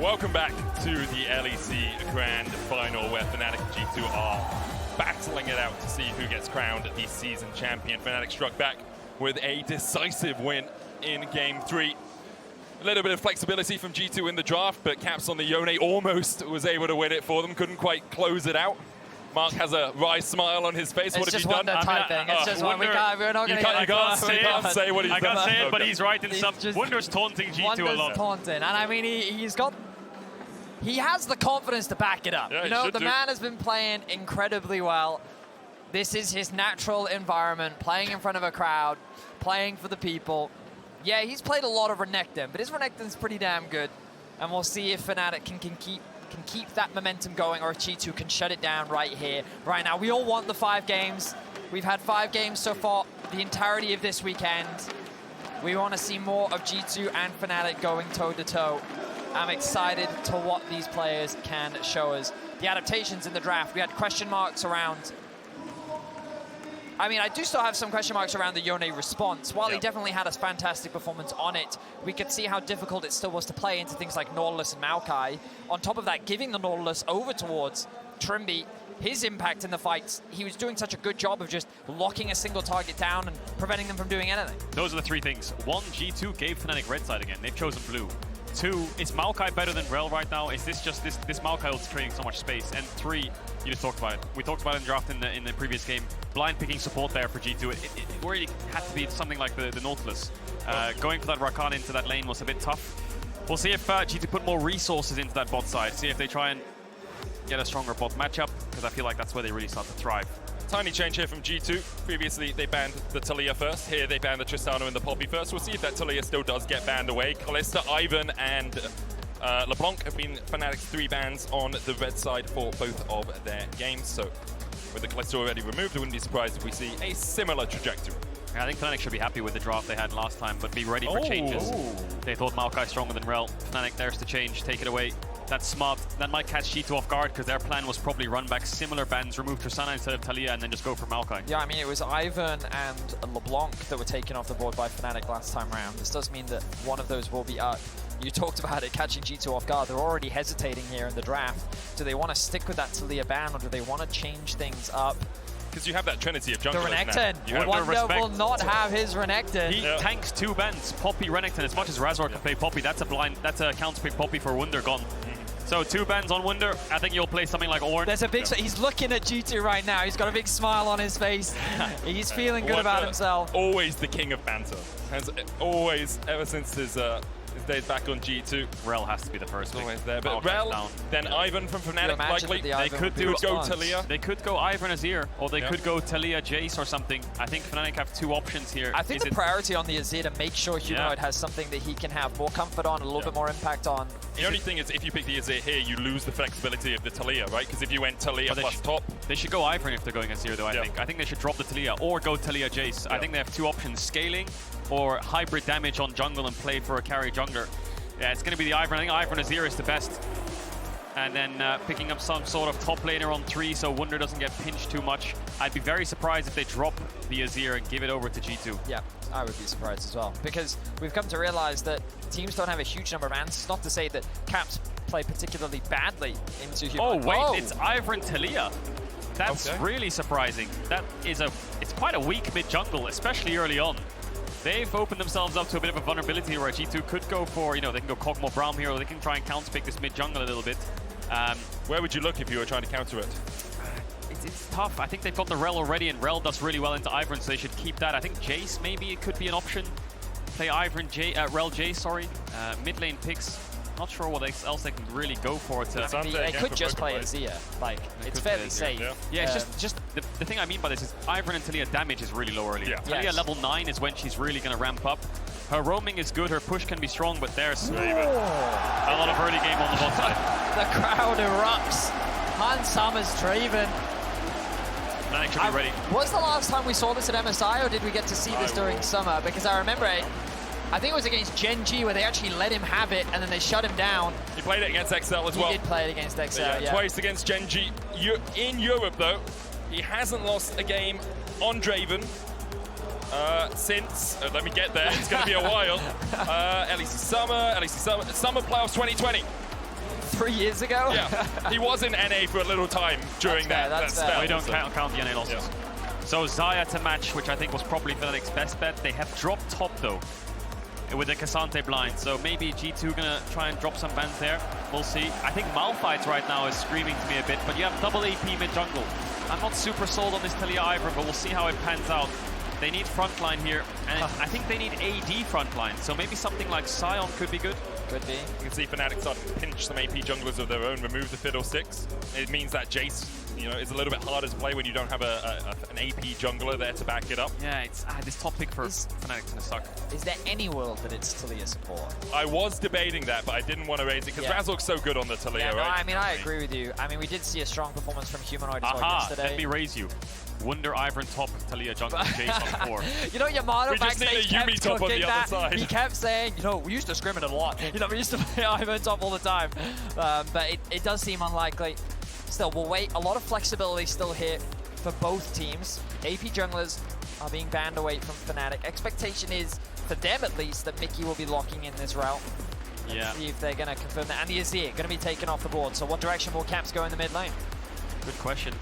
Welcome back to the LEC Grand Final, where Fnatic and G2 are battling it out to see who gets crowned the season champion. Fnatic struck back with a decisive win in Game 3. A little bit of flexibility from G2 in the draft, but Caps on the Yone almost was able to win it for them, couldn't quite close it out. Mark has a wry smile on his face. What have you done? It's just Wunder. We're not going to You can't say what he's done. I can't say it, but Okay. he's right in some. Wunder's taunting G2 a lot. Taunting, and I mean he has the confidence to back it up. Yeah, you know, the do. man has been playing incredibly well. This is his natural environment, playing in front of a crowd, playing for the people. Yeah, he's played a lot of Renekton, but his Renekton's pretty damn good, and we'll see if Fnatic can keep that momentum going, or if G2 can shut it down right here, right now. We all want the 5 games. We've had 5 games so far, the entirety of this weekend. We want to see more of G2 and Fnatic going toe-to-toe. I'm excited to what these players can show us. The adaptations in the draft, we had question marks around. I mean, I do still have some question marks around the Yone response. While he definitely had a fantastic performance on it, we could see how difficult it still was to play into things like Nautilus and Maokai. On top of that, giving the Nautilus over towards Trymbi, his impact in the fights, he was doing such a good job of just locking a single target down and preventing them from doing anything. Those are the 3 things. 1, G2 gave Fnatic red side again. They've chosen blue. 2, is Maokai better than Rell right now? Is this just this Maokai is creating so much space? And 3, you just talked about it. We talked about it in draft in the previous game. Blind picking support there for G2. It really had to be something like the Nautilus. Going for that Rakan into that lane was a bit tough. We'll see if G2 put more resources into that bot side. See if they try and get a stronger bot matchup, because I feel like that's where they really start to thrive. Tiny change here from G2. Previously, they banned the Taliyah first. Here, they banned the Tristana and the Poppy first. We'll see if that Taliyah still does get banned away. Kalista, Ivern, and LeBlanc have been Fnatic's 3 bans on the red side for both of their games. So, with the Kalista already removed, I wouldn't be surprised if we see a similar trajectory. Yeah, I think Fnatic should be happy with the draft they had last time, but be ready for changes. They thought Maokai stronger than Rell. Fnatic, there's the change. Take it away. That's smart. That might catch G2 off guard, because their plan was probably run back similar bans, remove Tristana instead of Taliyah, and then just go for Maokai. Yeah, I mean, it was Ivern and LeBlanc that were taken off the board by Fnatic last time round. This does mean that one of those will be up. You talked about it catching G2 off guard. They're already hesitating here in the draft. Do they want to stick with that Taliyah ban, or do they want to change things up? Because you have that trinity of junglers The Renekton. now. Wunder will not have his Renekton. He tanks 2 bans, Poppy, Renekton. As much as Razork can play Poppy, that's a counter pick Poppy for Wunder gone. So 2 bans on Wunder. I think you'll play something like Ornn. There's a big. He's looking at G2 right now. He's got a big smile on his face. He's feeling good about himself. Always the king of banter. Has always, ever since his days back on G2. Rell has to be the first pick. Always there. But Rell, then Ivern from Fnatic, likely. They could go Taliyah. They could go Ivern Azir, or they could go Taliyah, Jace, or something. I think Fnatic have 2 options here. I think the priority on the Azir to make sure Humanoid has something that he can have more comfort on, a little bit more impact on. The only thing is, if you pick the Azir here, you lose the flexibility of the Taliyah, right? Because if you went Taliyah plus top... They should go Ivern if they're going Azir, though, I think. I think they should drop the Taliyah, or go Taliyah, Jace. I think they have 2 options, scaling or hybrid damage on jungle and play for a carry jungler. Yeah, it's going to be the Ivern. I think Ivern Azir is the best. And then picking up some sort of top laner on 3 so Wunder doesn't get pinched too much. I'd be very surprised if they drop the Azir and give it over to G2. Yeah, I would be surprised as well. Because we've come to realize that teams don't have a huge number of answers. Not to say that Caps play particularly badly into Humanoid. Oh, wait, it's Ivern Taliyah. That's really surprising. It's quite a weak mid-jungle, especially early on. They've opened themselves up to a bit of a vulnerability where G2 could go for, they can go Kog'Maw Braum here, or they can try and counter-pick this mid-jungle a little bit. Where would you look if you were trying to counter it? It's tough. I think they've got the Rell already, and Rell does really well into Ivern, so they should keep that. I think Jace, maybe it could be an option. Play Ivern, Rell Jace, sorry. Mid lane picks. Not sure what else they can really go for. They could just play Azir. Like, it's fairly safe. Yeah, it's just the thing I mean by this is Ivern and Taliyah damage is really low early. Taliyah level 9 is when she's really going to ramp up. Her roaming is good, her push can be strong, but there's a lot of early game on the bot side. The crowd erupts. Hans Summers, Draven. Fnatic should be ready. Was the last time we saw this at MSI, or did we get to see this during summer? Because I remember I think it was against Gen G where they actually let him have it and then they shut him down. He played it against XL as well. He did play it against XL, yeah. Twice against Gen G. In Europe, though, he hasn't lost a game on Draven since, let me get there, it's going to be a while, LEC Summer Playoffs 2020. 3 years ago? Yeah, he was in NA for a little time during that spell. We don't count the NA losses. Yeah. So Xayah to match, which I think was probably Fnatic's best bet. They have dropped top though, with the Cassante blind. So maybe G2 gonna try and drop some bans there. We'll see. I think Malphite right now is screaming to me a bit, but you have double AP mid jungle. I'm not super sold on this Taliyah Ivern, but we'll see how it pans out. They need frontline here, and I think they need AD frontline. So maybe something like Sion could be good. Could be. You can see Fnatic start to pinch some AP junglers of their own, remove the Fiddlesticks. It means that Jace, you know, is a little bit harder to play when you don't have an AP jungler there to back it up. Yeah, it's this top pick for Fnatic's gonna suck. Is there any world that it's Taliyah support? I was debating that, but I didn't want to raise it because Razork's so good on the Taliyah, Yeah, no, right? I mean, I agree with you. I mean, we did see a strong performance from Humanoid as well yesterday. Let me raise you. Wunder, Ivern top, Taliyah jungle, Jace on 4. You know, Yamato backstage kept top on the cooking other that. side. He kept saying, you know, we used to scrim it a lot. You know, we used to play Ivern top all the time. But it does seem unlikely. Still, we'll wait. A lot of flexibility still here for both teams. AP junglers are being banned away from Fnatic. Expectation is, for them at least, that Mikyx will be locking in this route. Yeah. See if they're going to confirm that. And the Azir going to be taken off the board. So what direction will Caps go in the mid lane? Good question.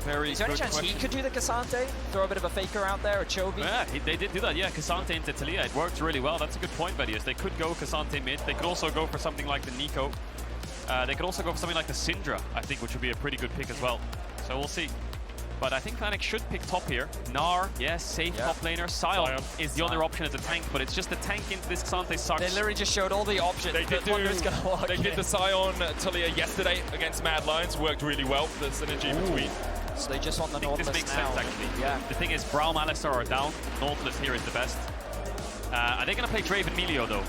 Very Is there any chance he could do the Cassante? Throw a bit of a faker out there, a Chovy? Yeah, they did do that. Yeah, Cassante into Taliyah. It worked really well. That's a good point, Vedius. They could go Cassante mid. They could also go for something like the Nico. They could also go for something like the Syndra, I think, which would be a pretty good pick as well. So we'll see. But I think Fnatic should pick top here. Gnar, yes, safe top laner. Sion is the other option as a tank, but it's just the tank into this Cassante sucks. They literally just showed all the options. They did the Sion Taliyah yesterday against Mad Lions. Worked really well, the synergy between. So they just want the Nautilus this makes now. sense, actually. Yeah. The thing is, Braum, Alistar are down. Nautilus here is the best. Are they going to play Draven Melio, though?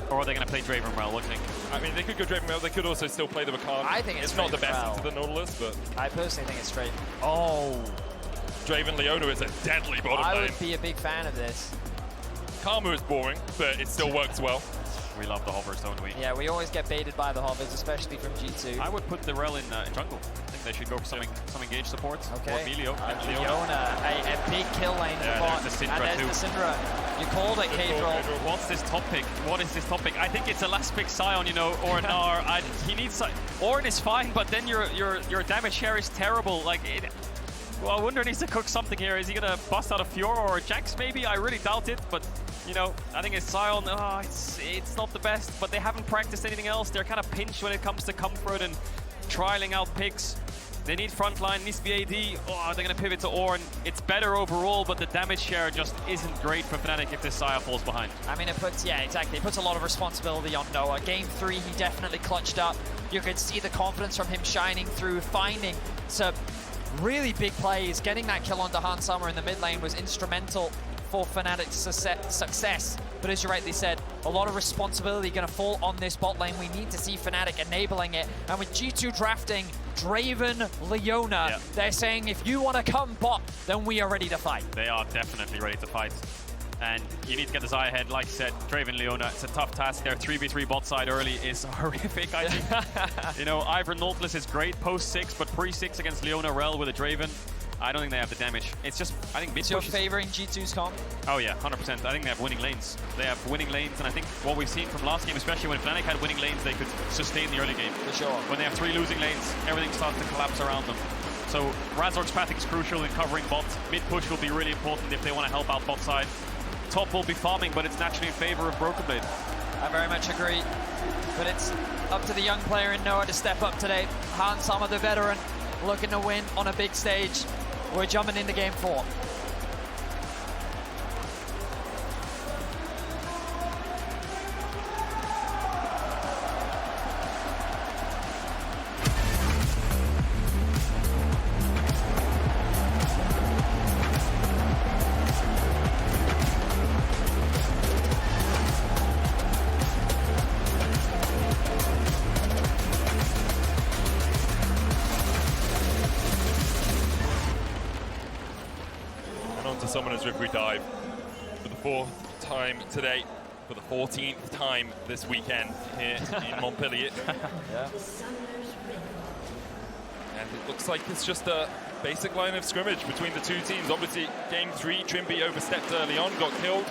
Or are they going to play Draven Rell? What do you think? I mean, they could go Draven Rell. They could also still play the Rakan. I think it's not the best Rell. into the Nautilus, but... I personally think it's straight. Oh. Draven Leona is a deadly bottom I lane. would be a big fan of this. Karma is boring, but it still works well. We love the hovers, don't we? Yeah, we always get baited by the hovers, especially from G2. I would put the Rell in jungle. I think they should go for some engaged supports. Okay. Or Melio. Leona, a big kill lane for bot. There's the Syndra and there's the Syndra. You called it, Caedrel. What's this top pick? What is this top pick? I think it's a last pick Sion, you know, or Gnar. He needs... Ornn is fine, but then your damage share is terrible. Like, well, Wunder needs to cook something here. Is he going to bust out a Fiora or a Jax maybe? I really doubt it, but... You know, I think it's Sion. Oh, it's not the best, but they haven't practiced anything else. They're kind of pinched when it comes to comfort and trialing out picks. They need frontline, needs to be AD. Oh, they're going to pivot to Ornn. It's better overall, but the damage share just isn't great for Fnatic if this Xayah falls behind. I mean, it puts, yeah, exactly. It puts a lot of responsibility on Noah. Game 3, he definitely clutched up. You could see the confidence from him shining through, finding some really big plays. Getting that kill onto Hans Sommer in the mid lane was instrumental for Fnatic's success. But as you rightly said, a lot of responsibility going to fall on this bot lane. We need to see Fnatic enabling it. And with G2 drafting Draven, Leona, they're saying if you want to come bot, then we are ready to fight. They are definitely ready to fight. And you need to get the Xayah ahead. Like you said, Draven, Leona, it's a tough task. Their 3v3 bot side early is horrific, I think. You know, Ivern Nautilus is great post-6, but pre-6 against Leona Rell with a Draven, I don't think they have the damage. It's just, I think mid-push. So you're favoring G2's comp? Oh yeah, 100%. I think they have winning lanes. They have winning lanes, and I think what we've seen from last game, especially when Fnatic had winning lanes, they could sustain the early game. For sure. When they have 3 losing lanes, everything starts to collapse around them. So Razork's pathing is crucial in covering bot. Mid-push will be really important if they want to help out bot side. Top will be farming, but it's naturally in favor of Brokenblade. I very much agree. But it's up to the young player in Noah to step up today. Hans Sommer, the veteran, looking to win on a big stage. We're jumping into game 4. Summoner's Rift we dive for the 4th time today, for the 14th time this weekend here in Montpellier. Yeah. And it looks like it's just a basic line of scrimmage between the two teams. Obviously, game 3, Trymbi overstepped early on, got killed.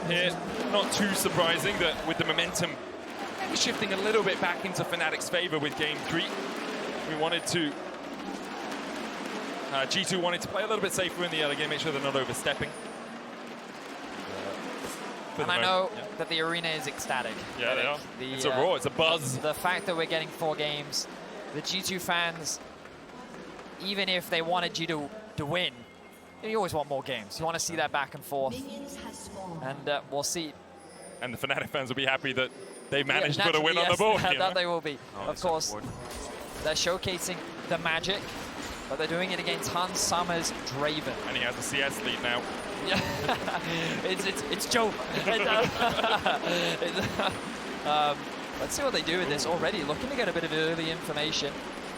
Here, not too surprising that with the momentum things shifting a little bit back into Fnatic's favor with game 3. We wanted to... G2 wanted to play a little bit safer in the early game, make sure they're not overstepping. And I know that the arena is ecstatic. Yeah, they are. It's a roar, it's a buzz. The fact that we're getting 4 games, the G2 fans, even if they wanted G2 to win, you always want more games. You want to see that back and forth. And we'll see. And the Fnatic fans will be happy that they managed to put a win on the board. That they will be. Of course, they're showcasing the magic, but they're doing it against Hans Sommer's Draven. And he has the CS lead now. Yeah, it's Joe. Let's see what they do with this already. Looking to get a bit of early information.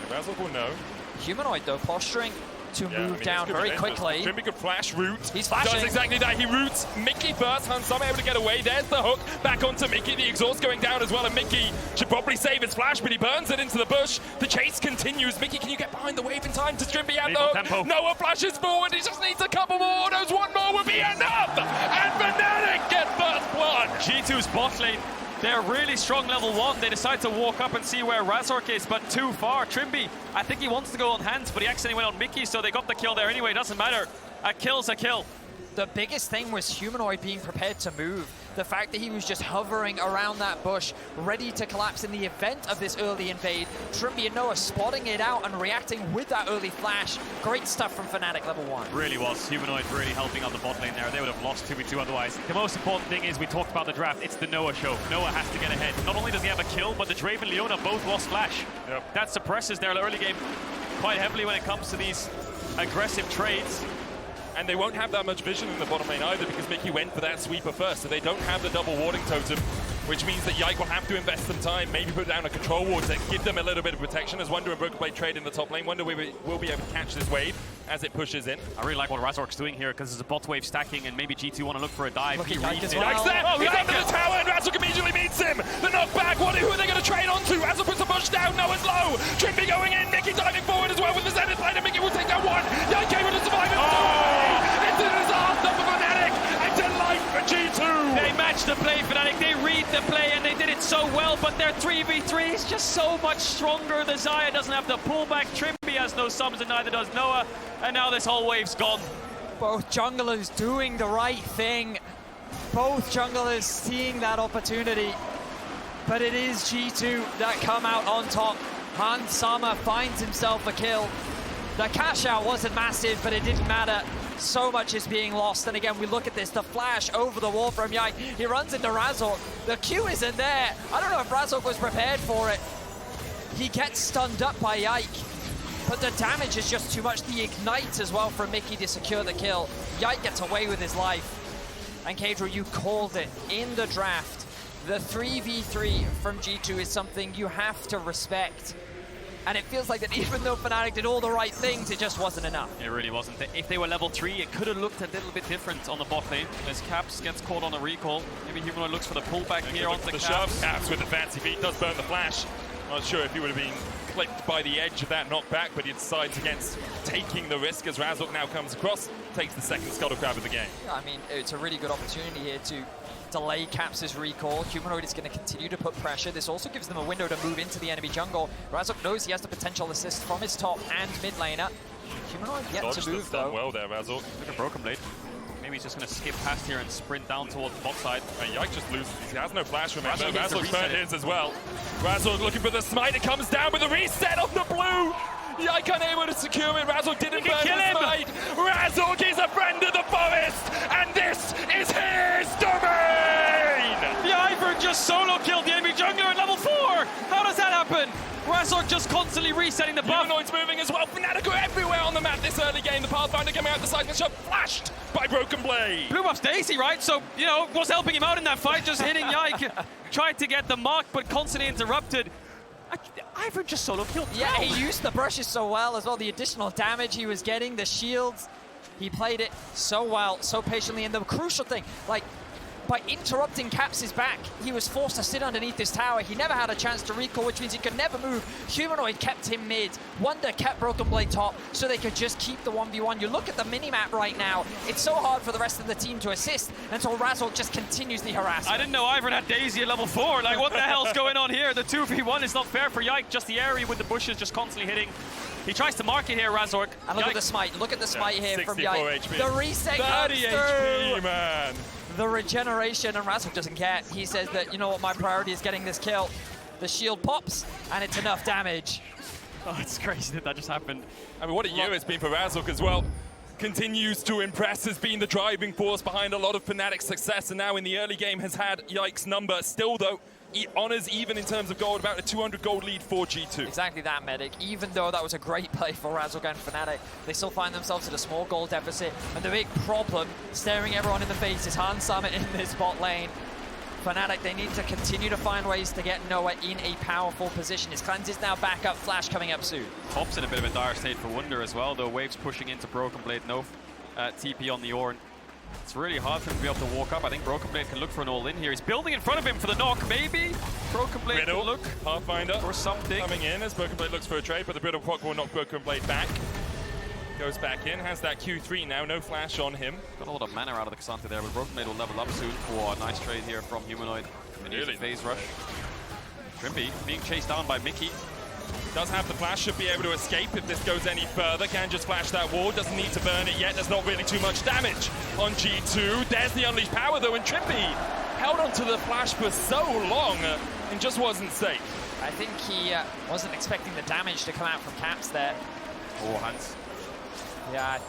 Razork will know. Humanoid though posturing to move down very quickly. Trymbi could flash root. He's flashing. Does exactly that. He roots Mikyx first. Hans Sommer able to get away. There's the hook. Back onto Mikyx. The exhaust going down as well. And Mikyx should probably save his flash, but he burns it into the bush. The chase continues. Mikyx, can you get behind the wave in time? Does Trymbi have the hook? Noah flashes forward. He just needs a couple more autos. One more would be enough. And Fnatic get first blood. G2's bot lane. They're really strong level 1. They decide to walk up and see where Razork is, but too far. Trymbi, I think he wants to go on hands, but he accidentally went on Mikyx, so they got the kill there anyway. Doesn't matter. A kill's a kill. The biggest thing was Humanoid being prepared to move. The fact that he was just hovering around that bush, ready to collapse in the event of this early invade. Trymbi and Noah spotting it out and reacting with that early flash. Great stuff from Fnatic level 1. Really was. Humanoid really helping out the bot lane there. They would have lost 2v2 otherwise. The most important thing is we talked about the draft. It's the Noah show. Noah has to get ahead. Not only does he have a kill, but the Draven and Leona both lost flash. Yep. That suppresses their early game quite heavily when it comes to these aggressive trades. And they won't have that much vision in the bottom lane either because Mikyx went for that sweeper first, so they don't have the double warding totem, which means that Yike will have to invest some time, maybe put down a control ward to give them a little bit of protection as Wunder and Brokenblade trade in the top lane. Wunder will be able to catch this wave as it pushes in. I really like what Razork's doing here because there's a bot wave stacking and maybe G2 want to look for a dive. Look at He reads it. Yike's there! He's under the tower and Razork immediately meets him! The knockback, who are they going to trade onto? Razork puts a push down, Noah's low! Trymbi going in, Mikyx diving forward as well with the Zenith line and Mikyx will take that one! Yike able to survive it! It's a disaster for Fnatic and delight for G2! They matched the play, Fnatic. They read the play and they did it so well, but their 3v3 is just so much stronger. The Xayah doesn't have the pullback. Trymbi has no sums and neither does Noah. And now this whole wave's gone. Both junglers doing the right thing. Both junglers seeing that opportunity. But it is G2 that come out on top. Hans Sommer finds himself a kill. The cash out wasn't massive, but it didn't matter. So much is being lost, and again, we look at this, the flash over the wall from Yike. He runs into Razork. The Q isn't there. I don't know if Razork was prepared for it. He gets stunned up by Yike, but the damage is just too much. The ignite as well from Mikyx to secure the kill. Yike gets away with his life. And Caedrel, you called it in the draft. The 3v3 from G2 is something you have to respect. And it feels like that even though Fnatic did all the right things, it just wasn't enough. It really wasn't. If they were level 3, it could have looked a little bit different on the bot lane. As Caps gets caught on a recall. Maybe Humanoid looks for the pullback here onto the Caps. shove. Caps with the fancy feet does burn the flash. Not sure if he would have been clipped by the edge of that knockback, but he decides against taking the risk as Razork now comes across, takes the second Scuttle Crab of the game. Yeah, I mean, it's a really good opportunity here to delay Caps' recall. Humanoid is going to continue to put pressure. This also gives them a window to move into the enemy jungle. Razork knows he has the potential assist from his top and mid laner. Humanoid yet to move though. Well there, Razork. Look at Brokenblade. Maybe he's just going to skip past here and sprint down towards the bot side. And Yike just loses. He has no flash, remember. Razork Razork burned his as well. Razork looking for the smite. It comes down with a reset on the blue. Yike unable to secure it. Razork didn't burn the smite. Razork is a friend of the forest. And this is his domain. The Ivern just solo killed the enemy jungler at level 4. How does that happen? Razork just constantly resetting the buff. Humanoid's moving as well. Fnatic are everywhere on the map this early game. The Pathfinder coming out the side and shot flashed by Brokenblade. Blue buff's Daisy, right? So, you know, was helping him out in that fight, just hitting Yike. Tried to get the mark, but constantly interrupted. Ivern just solo killed. Yeah, he used the brushes so well as well. The additional damage he was getting, the shields. He played it so well, so patiently. And the crucial thing, like, by interrupting Caps' back, he was forced to sit underneath this tower. He never had a chance to recall, which means he could never move. Humanoid kept him mid. Wunder kept Brokenblade top, so they could just keep the 1v1. You look at the minimap right now, it's so hard for the rest of the team to assist until Razork just continues the harassment. I didn't know Ivern had Daisy at level 4. Like, what the hell's going on here? The 2v1 is not fair for Yike. Just the area with the bushes just constantly hitting. He tries to mark it here, Razork. And look at the smite. Look at the smite here from Yike. HP. The reset 30 comes HP, through. man. The regeneration, and Razork doesn't care. He says that, you know what, my priority is getting this kill. The shield pops, and it's enough damage. Oh, it's crazy that just happened. I mean, what a year it's been for Razork as well. Continues to impress, has been the driving force behind a lot of Fnatic's success, and now in the early game has had Yike's number. Still, though, he honors even in terms of gold, about a 200 gold lead for G2. Exactly that, Medic. Even though that was a great play for Razork and Fnatic, they still find themselves at a small gold deficit. And the big problem, staring everyone in the face, is Summit in this bot lane. Fnatic, they need to continue to find ways to get Noah in a powerful position. His cleanse is now back up, Flash coming up soon. Top's in a bit of a dire state for Wunder as well, though. Waves pushing into Brokenblade, no TP on the Ornn. It's really hard for him to be able to walk up. I think Brokenblade can look for an all-in here. He's building in front of him for the knock, maybe? Brokenblade can look Pathfinder for something. Coming in as Brokenblade looks for a trade, but the Brittle Proc will knock Brokenblade back. Goes back in, has that Q3 now, no flash on him. Got a lot of mana out of the Cassandra there, but Brokenblade will level up soon for a nice trade here from Humanoid. Really? Phase rush. Trymbi being chased down by Mikyx. Does have the flash, should be able to escape if this goes any further. Can just flash that wall, doesn't need to burn it yet. There's not really too much damage on G2. There's the unleashed power though, and Trymbi held onto the flash for so long and just wasn't safe. I think he wasn't expecting the damage to come out from Caps there. Oh, Hans. Yeah.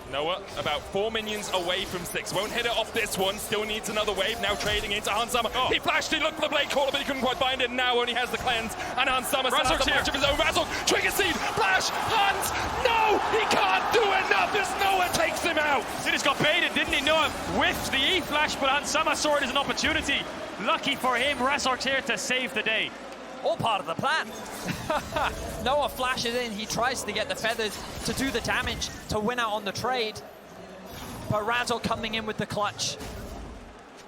Noah, about 4 minions away from 6. Won't hit it off this one. Still needs another wave. Now trading into Summit. Oh. He flashed, he looked for the blade caller, but he couldn't quite find it. Now only has the cleanse. And Summit still has the flash of his own. Razork, trigger seed, flash, Hans! No! He can't do enough as Noah takes him out! He just got baited, didn't he? Noah whiffed the E-flash, but Summit saw it as an opportunity. Lucky for him, Razork's here to save the day. All part of the plan. Noah flashes in, he tries to get the feathers to do the damage, to win out on the trade. But Razork coming in with the clutch.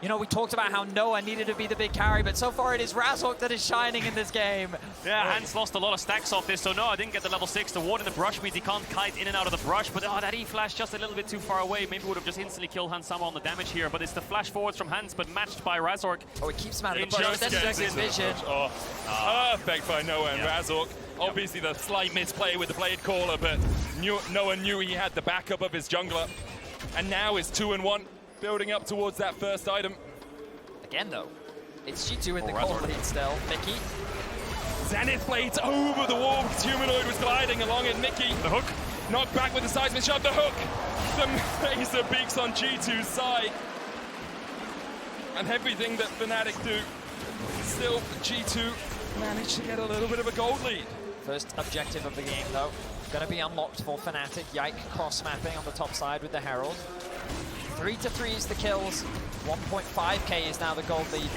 You know, we talked about how Noah needed to be the big carry, but so far it is Razork that is shining in this game. Yeah, Hans lost a lot of stacks off this, so Noah didn't get the level 6. The ward in the brush means he can't kite in and out of the brush, but that E-flash just a little bit too far away. Maybe would have just instantly killed Summit on the damage here, but it's the flash forwards from Hans, but matched by Razork. Oh, it keeps him out of the brush. That's his vision. Oh, perfect by Noah and Razork. Obviously the slight misplay with the blade caller, but Noah knew he had the backup of his jungler. And now is 2-1, building up towards that first item. Again, though, it's G2 in the gold lead still. Mikyx. Zenith blades over the wall because Humanoid was gliding along it. Mikyx, the hook, knocked back with the seismic shot. The hook, the laser beaks on G2's side. And everything that Fnatic do, still G2 managed to get a little bit of a gold lead. First objective of the game, though, going to be unlocked for Fnatic. Yike cross-mapping on the top side with the Herald. 3-3 is the kills. 1.5k is now the gold lead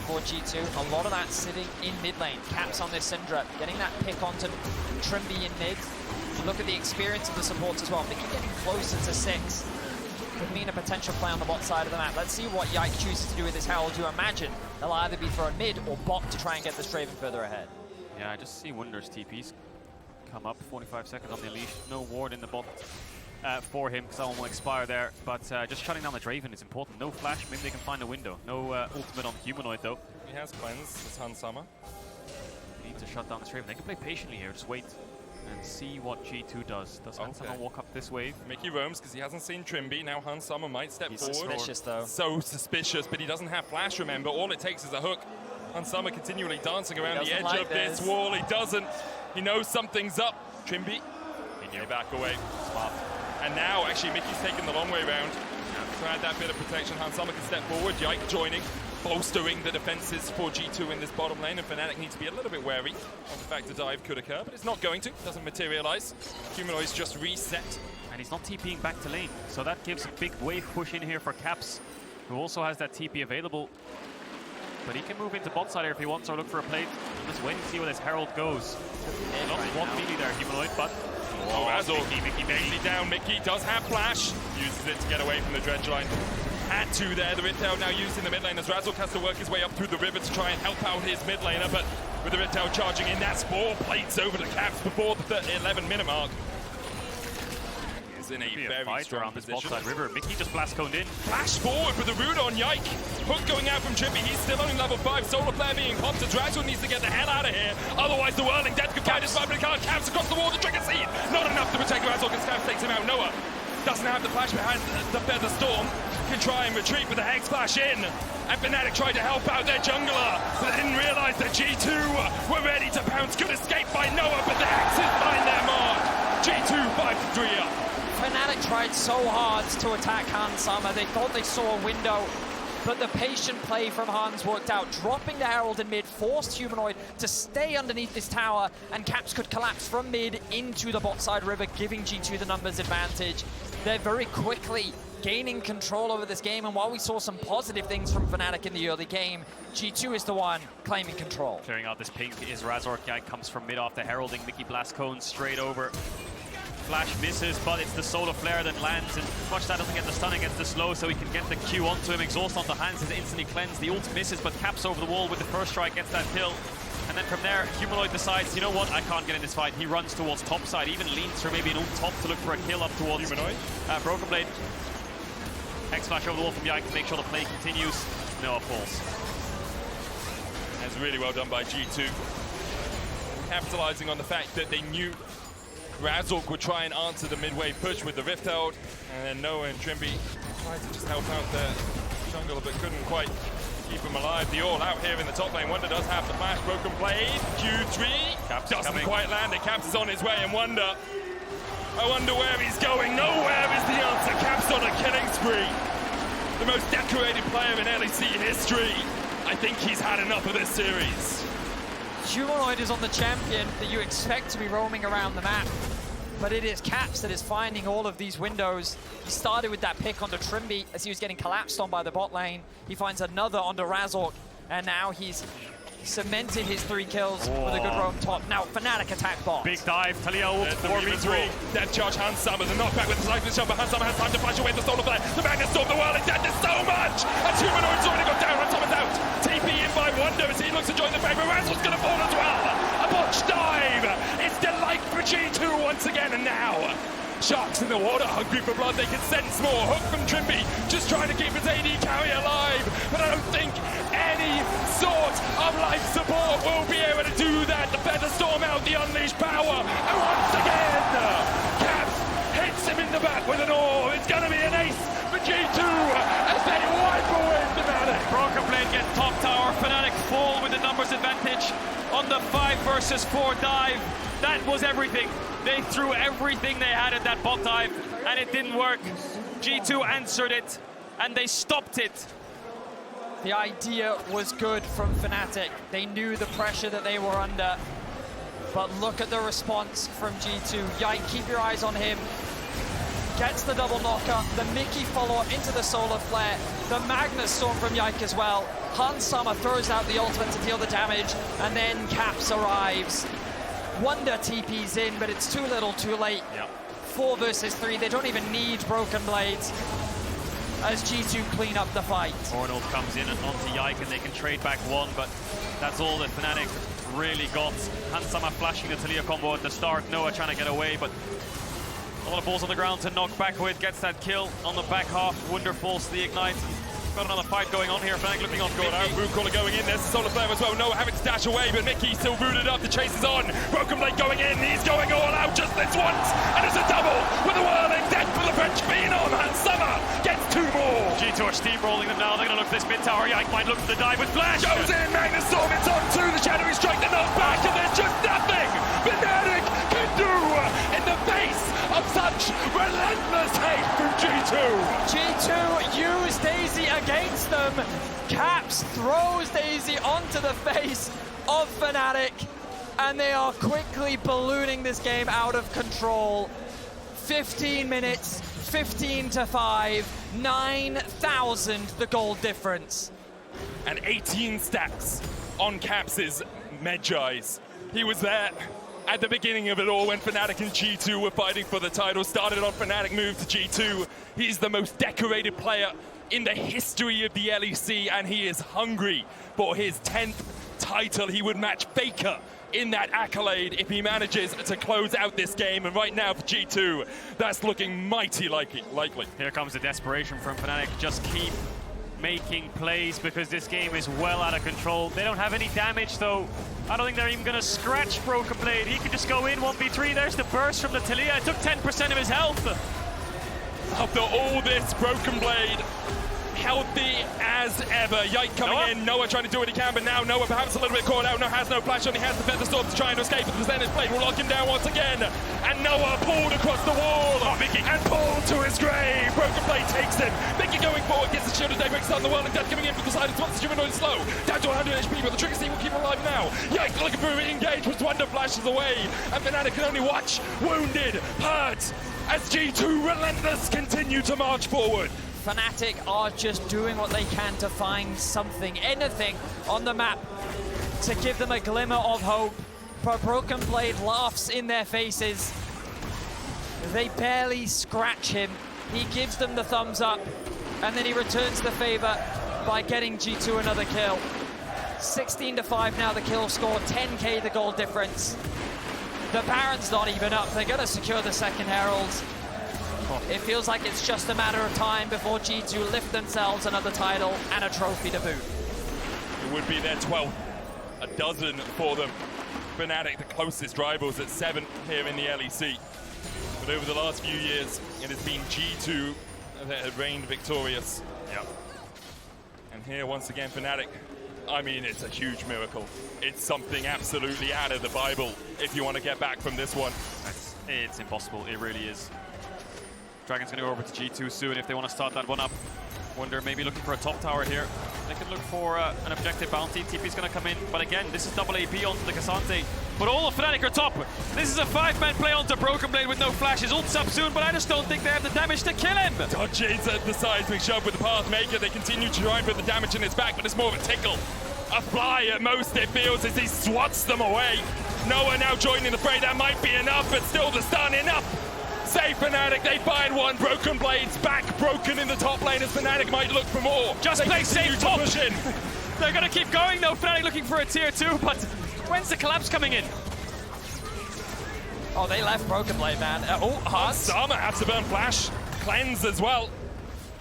for G2. A lot of that sitting in mid lane. Caps on this Syndra, getting that pick onto Trymbi in mid. Look at the experience of the supports as well. Mikyx getting closer to 6 could mean a potential play on the bot side of the map. Let's see what Yike chooses to do with his Herald. You imagine they'll either be for a mid or bot to try and get this Draven further ahead. Yeah, I just see Wunder's TPs come up. 45 seconds on the leash. No ward in the bot for him, because that one will expire there. But just shutting down the Draven is important. No flash, maybe they can find a window. No ultimate on Humanoid, though. He has cleanse, it's Summit. They need to shut down this Draven. They can play patiently here, just wait and see what G2 does. Does Summit walk up this wave? Mikyx roams because he hasn't seen Trymbi. Now Summit might step forward. Suspicious, though. So suspicious, but he doesn't have flash, remember. All it takes is a hook. Summit continually dancing around the edge of this wall. He doesn't. He knows something's up. Trymbi, he back away. Smart. And now, actually, Mikyx's taking the long way around. To add that bit of protection, Summit can step forward. Yike joining, bolstering the defenses for G2 in this bottom lane. And Fnatic need to be a little bit wary of the fact the dive could occur, but it's not going to. Doesn't materialize. Humanoid's just reset. And he's not TPing back to lane. So that gives a big wave push in here for Caps, who also has that TP available. But he can move into bot side here if he wants, or look for a plate. Just wait and see where this Herald goes. Lost one melee there, Humanoid, but... Oh, Razork, Mikyx mainly down. Mikyx does have flash. Uses it to get away from the dredge line. had to there. The Rift Tail now used in the mid lane as Razork has to work his way up through the river to try and help out his mid laner, but with the Rift Tail charging in, that Spore plates over the Caps before the 11-minute mark. He's in a very strong position. River. Mikyx just blast coned in. Flash forward with the root on Yike. Hook going out from Trymbi. He's still only level 5. Solar Flare being popped. Dragon needs to get the hell out of here. Otherwise, the whirling death could carry this fight, but he can't. Caps across the wall. The trigger seed. Not enough to protect Razork, and Caps takes him out. Noah doesn't have the flash, but has the Feather Storm. Can try and retreat with the Hex Flash in. And Fnatic tried to help out their jungler, but they didn't realize that G2 were ready to pounce. Good escape by Noah, but the Hexes find their mark. G2 5-3 up. Fnatic tried so hard to attack Hans Summer. They thought they saw a window, but the patient play from Hans worked out. Dropping the Herald in mid forced Humanoid to stay underneath this tower, and Caps could collapse from mid into the bot side river, giving G2 the numbers advantage. They're very quickly gaining control over this game, and while we saw some positive things from Fnatic in the early game, G2 is the one claiming control. Clearing out this pink is Razork. Yike comes from mid off the heralding. Mikyx blast cone straight over. Flash misses, but it's the Solar Flare that lands, and Clutch that doesn't get the stun against the slow, so he can get the Q onto him. Exhaust onto Hans is instantly cleansed. The ult misses, but Caps over the wall with the first strike, gets that kill. And then from there, Humanoid decides, you know what, I can't get in this fight. He runs towards top side, even leans through maybe an ult top to look for a kill up towards Humanoid. Brokenblade. Hex Flash over the wall from Yike to make sure the play continues. Noah falls. That's really well done by G2. Capitalizing on the fact that they knew Razork would try and answer the midway push with the Rift Herald, and then Noah and Trymbi tried to just help out their jungler, but couldn't quite keep him alive. The all out here in the top lane. Wunder does have the flash. Brokenblade. Q3 Caps doesn't quite land it. Caps is on his way, and Wunder, I wonder where he's going. Nowhere is the answer. Caps on a killing spree. The most decorated player in LEC history. I think he's had enough of this series. Humanoid is on the champion that you expect to be roaming around the map, but it is Caps that is finding all of these windows. He started with that pick onto Trymbi as he was getting collapsed on by the bot lane. He finds another onto Razork, and now he's cemented his 3 kills with a good roam top. Now Fnatic attack bot. Big dive, Taliyah ult, 4v3. Death charge, Hans Summer, the knockback with the cyclist jump, but Hans Summer has time to flash away the Solar Flare. The Magnet Storm, the whirling death is so much! And Humanoid's already got down, Hans Summer's out. TP in by Wunder as he looks to join the fray, but Razork's gonna fall as well. A botch dive! It's delight for G2 once again, and now Sjoks in the water, hungry for blood. They can sense more. Hook from Trymbi, just trying to keep his AD carry alive. But I don't think any sort of life support will be able to do that. The Feather Storm out, the unleashed power. And once again, Caps hits him in the back with an orb. It's going to be an ace for G2 as they wipe away Fnatic. Brokenblade gets top tower. Fnatic fall with the numbers advantage on the 5 versus 4 dive. That was everything. They threw everything they had at that bot dive, and it didn't work. G2 answered it, and they stopped it. The idea was good from Fnatic. They knew the pressure that they were under. But look at the response from G2. Yike, keep your eyes on him. Gets the double knocker. The Mikyx follow-up into the Solar Flare. The Magnet Storm from Yike as well. Hans Summer throws out the ultimate to deal the damage, and then Caps arrives. Wunder TP's in, but it's too little, too late. Yep. 4 versus 3. They don't even need Broken Blades as G2 clean up the fight. Ornn comes in and onto Yike, and they can trade back 1, but that's all that Fnatic really got. Hans Summer flashing the Taliyah combo at the start. Noah trying to get away, but a lot of balls on the ground to knock back with. Gets that kill on the back half. Wunder falls to the ignite. Got another fight going on here. Fnatic looking on Got out. Root caller going in. There's the Solar Flare as well. Noah having to dash away, but Mikyx still rooted up. The chase is on. Brokenblade going in. He's going all out just this once. And it's a double with a whirling death for the French phenom. And Summer gets 2 more. G2 are steamrolling them now. They're going to look for this mid tower. Yike might look for the dive with flash. Goes in. Magnet Storm. It's on 2. The Shadowy Strike. The knockback. And there's just nothing Fnatic can do in the face of such relentless hate from G2. G2 use Daisy against them. Caps throws Daisy onto the face of Fnatic, and they are quickly ballooning this game out of control. 15 minutes, 15-5, 9,000 the goal difference. And 18 stacks on Caps' Medjai's. He was there at the beginning of it all when Fnatic and G2 were fighting for the title. Started on Fnatic, moved to G2. He's the most decorated player in the history of the LEC, and he is hungry for his 10th title. He would match FLICKR in that accolade if he manages to close out this game. And right now for G2, that's looking mighty likely. Here comes the desperation from Fnatic. Just keep making plays because this game is well out of control. They don't have any damage though. I don't think they're even going to scratch Brokenblade. He can just go in 1v3. There's the burst from the Taliyah. It took 10% of his health. After all this, Brokenblade healthy as ever. Yike coming in, Noah trying to do what he can, but now Noah perhaps a little bit caught out. Noah has no flash, only has the feather sword to try and escape, but the Zenith Blade will lock him down once again. And Noah pulled across the wall, and pulled to his grave. Brokenblade takes him. Mikyx going forward, gets the shield of Daybreak on the world, and Death coming in from the side. It's once the Humanoid is slow, down to 100 HP, but the Trigger Seed will keep him alive now. Yike looking for re-engage, but Wunder flashes away, and Fnatic can only watch, wounded, hurt, as G2 relentless continue to march forward. Fnatic are just doing what they can to find something, anything on the map to give them a glimmer of hope. But Brokenblade laughs in their faces. They barely scratch him. He gives them the thumbs up, and then he returns the favor by getting G2 another kill. 16-5 now the kill score, 10k the goal difference. The Baron's not even up. They're going to secure the second Herald. It feels like it's just a matter of time before G2 lift themselves another title and a trophy to boot. It would be their 12th, a dozen for them. Fnatic, the closest rivals at 7 here in the LEC. But over the last few years, it has been G2 that have reigned victorious. Yep. And here, once again, Fnatic, I mean, it's a huge miracle. It's something absolutely out of the Bible if you want to get back from this one. It's impossible, it really is. Dragon's going to go over to G2 soon if they want to start that one up. Wunder maybe looking for a top tower here. They could look for an objective bounty. TP's going to come in, but again, this is double AP onto the Cassante. But all of Fnatic are top. This is a 5-man play onto Brokenblade with no flashes. Ult's up soon, but I just don't think they have the damage to kill him. Dodges at the seismic shove with the Pathmaker. They continue to try and put the damage in his back, but it's more of a tickle. A fly at most, it feels, as he swats them away. Noah now joining the fray. That might be enough, but still the stun enough. Save Fnatic, they find one. Brokenblade's back broken in the top lane as Fnatic might look for more. Just play safe top. They're going to keep going though. Fnatic looking for a tier 2, but when's the collapse coming in? Oh, they left Brokenblade, man. Hearts. Sama afterburn flash. Cleanse as well.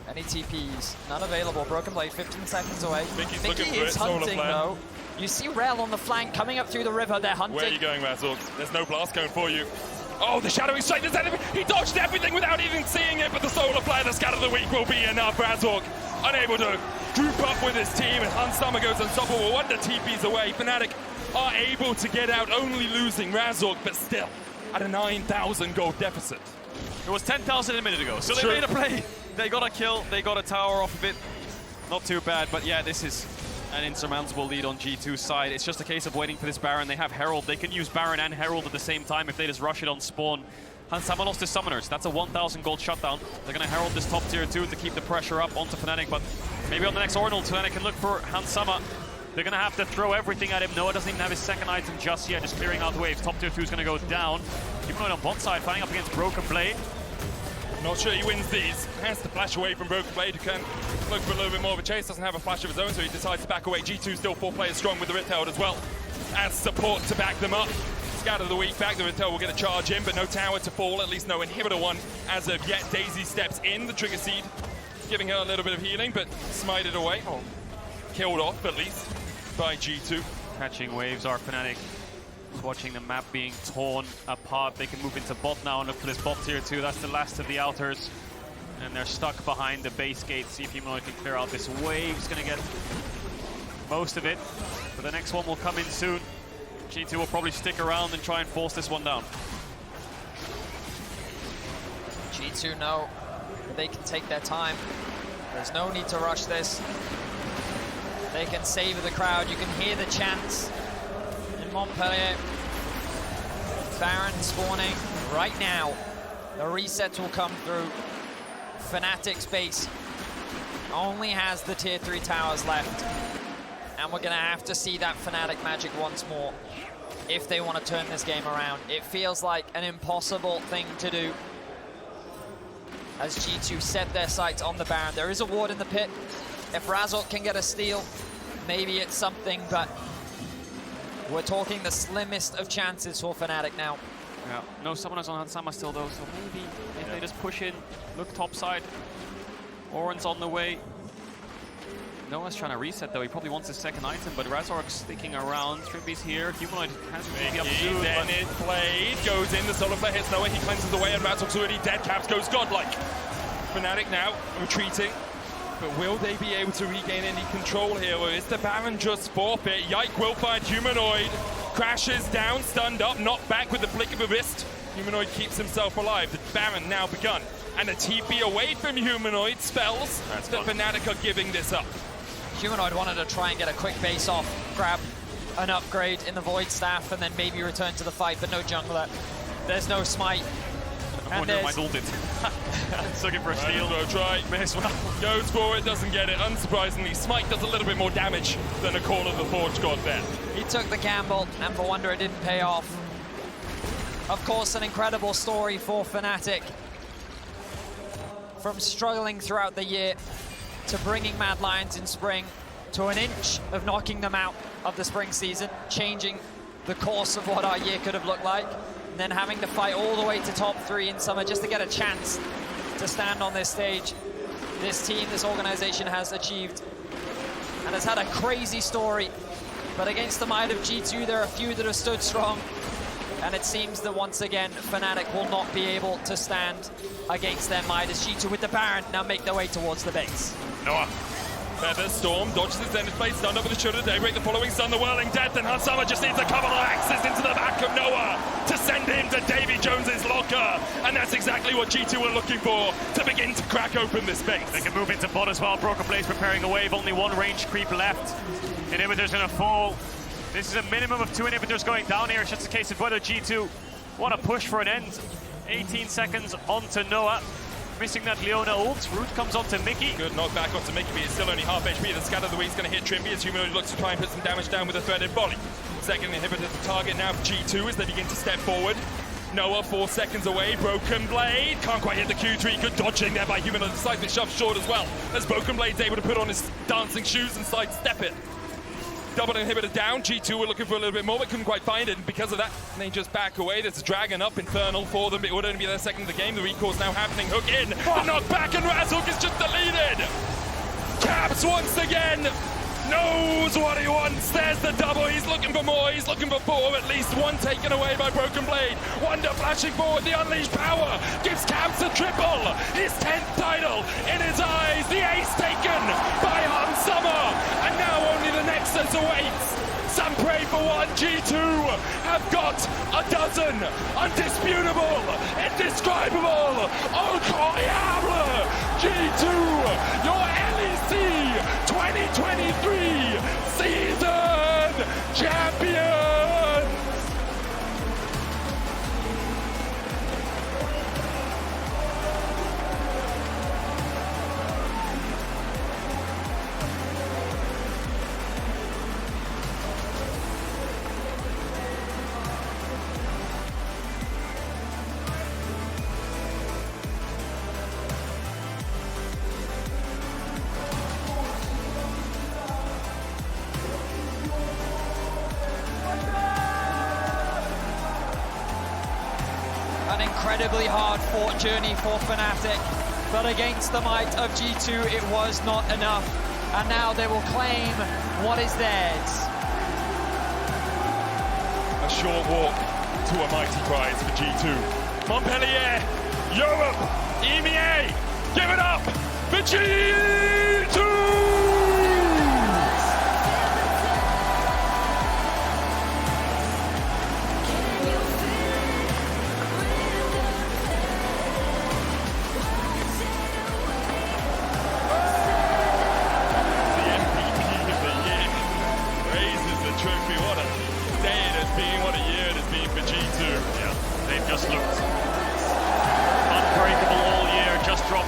Any TPs? None available. Brokenblade 15 seconds away. Mikyx Mikyx looking for is it. hunting though. You see Rell on the flank coming up through the river. They're hunting. Where are you going, Razork? There's no blast going for you. Oh, the shadowing strike, he dodged everything without even seeing it, but the solar flare, the scatter of the week will be enough. Razork unable to group up with his team, and Hansama goes unstoppable. Wunder TP's away. Fnatic are able to get out, only losing Razork, but still at a 9,000 gold deficit. It was 10,000 a minute ago, so they made a play. They got a kill, they got a tower off of it. Not too bad, but yeah, this is an insurmountable lead on G2's side. It's just a case of waiting for this Baron. They have Herald. They can use Baron and Herald at the same time if they just rush it on spawn. Hansama lost his summoners. That's a 1,000 gold shutdown. They're going to Herald this top tier 2 to keep the pressure up onto Fnatic, but maybe on the next Ornn, Fnatic can look for Hansama. They're going to have to throw everything at him. Noah doesn't even have his second item just yet, just clearing out the waves. Top tier 2 is going to go down. Humanoid on bot side, fighting up against Brokenblade. Not sure he wins these. Has to flash away from Brokenblade, who can look for a little bit more of a chase. Doesn't have a flash of his own, so he decides to back away. G2 still 4 players strong with the Rift Herald as well, as support to back them up. Scatter of the weak back, the Rift Herald will get a charge in, but no tower to fall, at least no inhibitor one as of yet. Daisy steps in, the Trigger Seed giving her a little bit of healing, but smited away, or killed off at least by G2. Catching waves are Fnatic. Watching the map being torn apart. They can move into bot now and look for this bot tier 2. That's the last of the outers. And they're stuck behind the base gate. See if Humanoid can clear out this wave. He's going to get most of it. But the next one will come in soon. G2 will probably stick around and try and force this one down. G2 know they can take their time. There's no need to rush this. They can savor the crowd. You can hear the chants. Montpellier, Baron spawning right now. The resets will come through. Fnatic's base only has the tier 3 towers left, and we're gonna have to see that Fnatic magic once more if they want to turn this game around. It feels like an impossible thing to do. as G2 set their sights on the Baron. There is a ward in the pit. If Razork can get a steal, maybe it's something, but we're talking the slimmest of chances for Fnatic now. Yeah, no summoners on Hansama still though, so maybe if they just push in, look topside. Ornn's on the way. Noah's trying to reset though, he probably wants his second item, but Razork's sticking around. Trymbi's here, Humanoid has to be up soon. Then it played, goes in, the solar flare hits Noah, he cleanses away, and Razork's already dead. Caps goes godlike. Fnatic now retreating, but will they be able to regain any control here, or is the Baron just forfeit? Yike will find Humanoid, crashes down, stunned up, knocked back with the flick of a wrist. Humanoid keeps himself alive. The Baron now begun, and a TP away from Humanoid spells that Fnatic are giving this up. Humanoid wanted to try and get a quick base off, grab an upgrade in the Void Staff, and then maybe return to the fight, but no jungler. There's no smite. I wonder if I ult it. It's looking for a steal. Try. May as well. Goes for it, doesn't get it. Unsurprisingly, smite does a little bit more damage than a Call of the Forge God there. He took the gamble, and for Wunder it didn't pay off. Of course, an incredible story for Fnatic. From struggling throughout the year to bringing Mad Lions in spring, to an inch of knocking them out of the spring season, changing the course of what our year could have looked like, and then having to fight all the way to top 3 in summer just to get a chance to stand on this stage. This team, this organization has achieved and has had a crazy story, but against the might of G2, there are a few that have stood strong, and it seems that once again, Fnatic will not be able to stand against their might as G2 with the Baron now make their way towards the base. Noah. Feather Storm dodges his end plate, stunned up with the Shoulder Daybreak, the following stun, the Whirling Death, and Hansama just needs a couple of axes into the back of Noah to send him to Davy Jones's locker. And that's exactly what G2 were looking for to begin to crack open this base. They can move into bot as well. Brokenblade's preparing a wave, only one range creep left. Inhibitor's gonna fall. This is a minimum of 2 inhibitors going down here. It's just a case of whether G2 want to push for an end. 18 seconds onto Noah. Missing that Leona ult. Root comes onto Mikyx. Good knockback onto Mikyx, but he's still only half HP. The Scatter of the Week's going to hit Trymbi as Humanoid looks to try and put some damage down with a threaded volley. Second inhibitor to target now for G2 as they begin to step forward. Noah 4 seconds away. Brokenblade can't quite hit the Q3. Good dodging there by Humanoid. The seismic shove short as well as Brokenblade's able to put on his dancing shoes and sidestep it. Double inhibitor down. G2 were looking for a little bit more, but couldn't quite find it. And because of that, they just back away. There's a Dragon up Infernal for them. It would only be their second of the game. The recall's now happening. Hook in. The knock back, and Razork is just deleted. Caps once again knows what he wants. There's the double. He's looking for more. He's looking for 4. At least 1 taken away by Brokenblade. Wunder flashing forward. The unleashed power gives Caps a triple. His 10th title in his eyes. The ace taken by Hansama. And now only the Nexus awaits. Some pray for one. G2 have got a dozen. Undisputable, indescribable, incroyable. G2, your LEC 2023 Season Champions. An incredibly hard-fought journey for Fnatic, but against the might of G2, it was not enough. And now they will claim what is theirs. A short walk to a mighty prize for G2. Montpellier, Europe, EMEA, give it up for G2!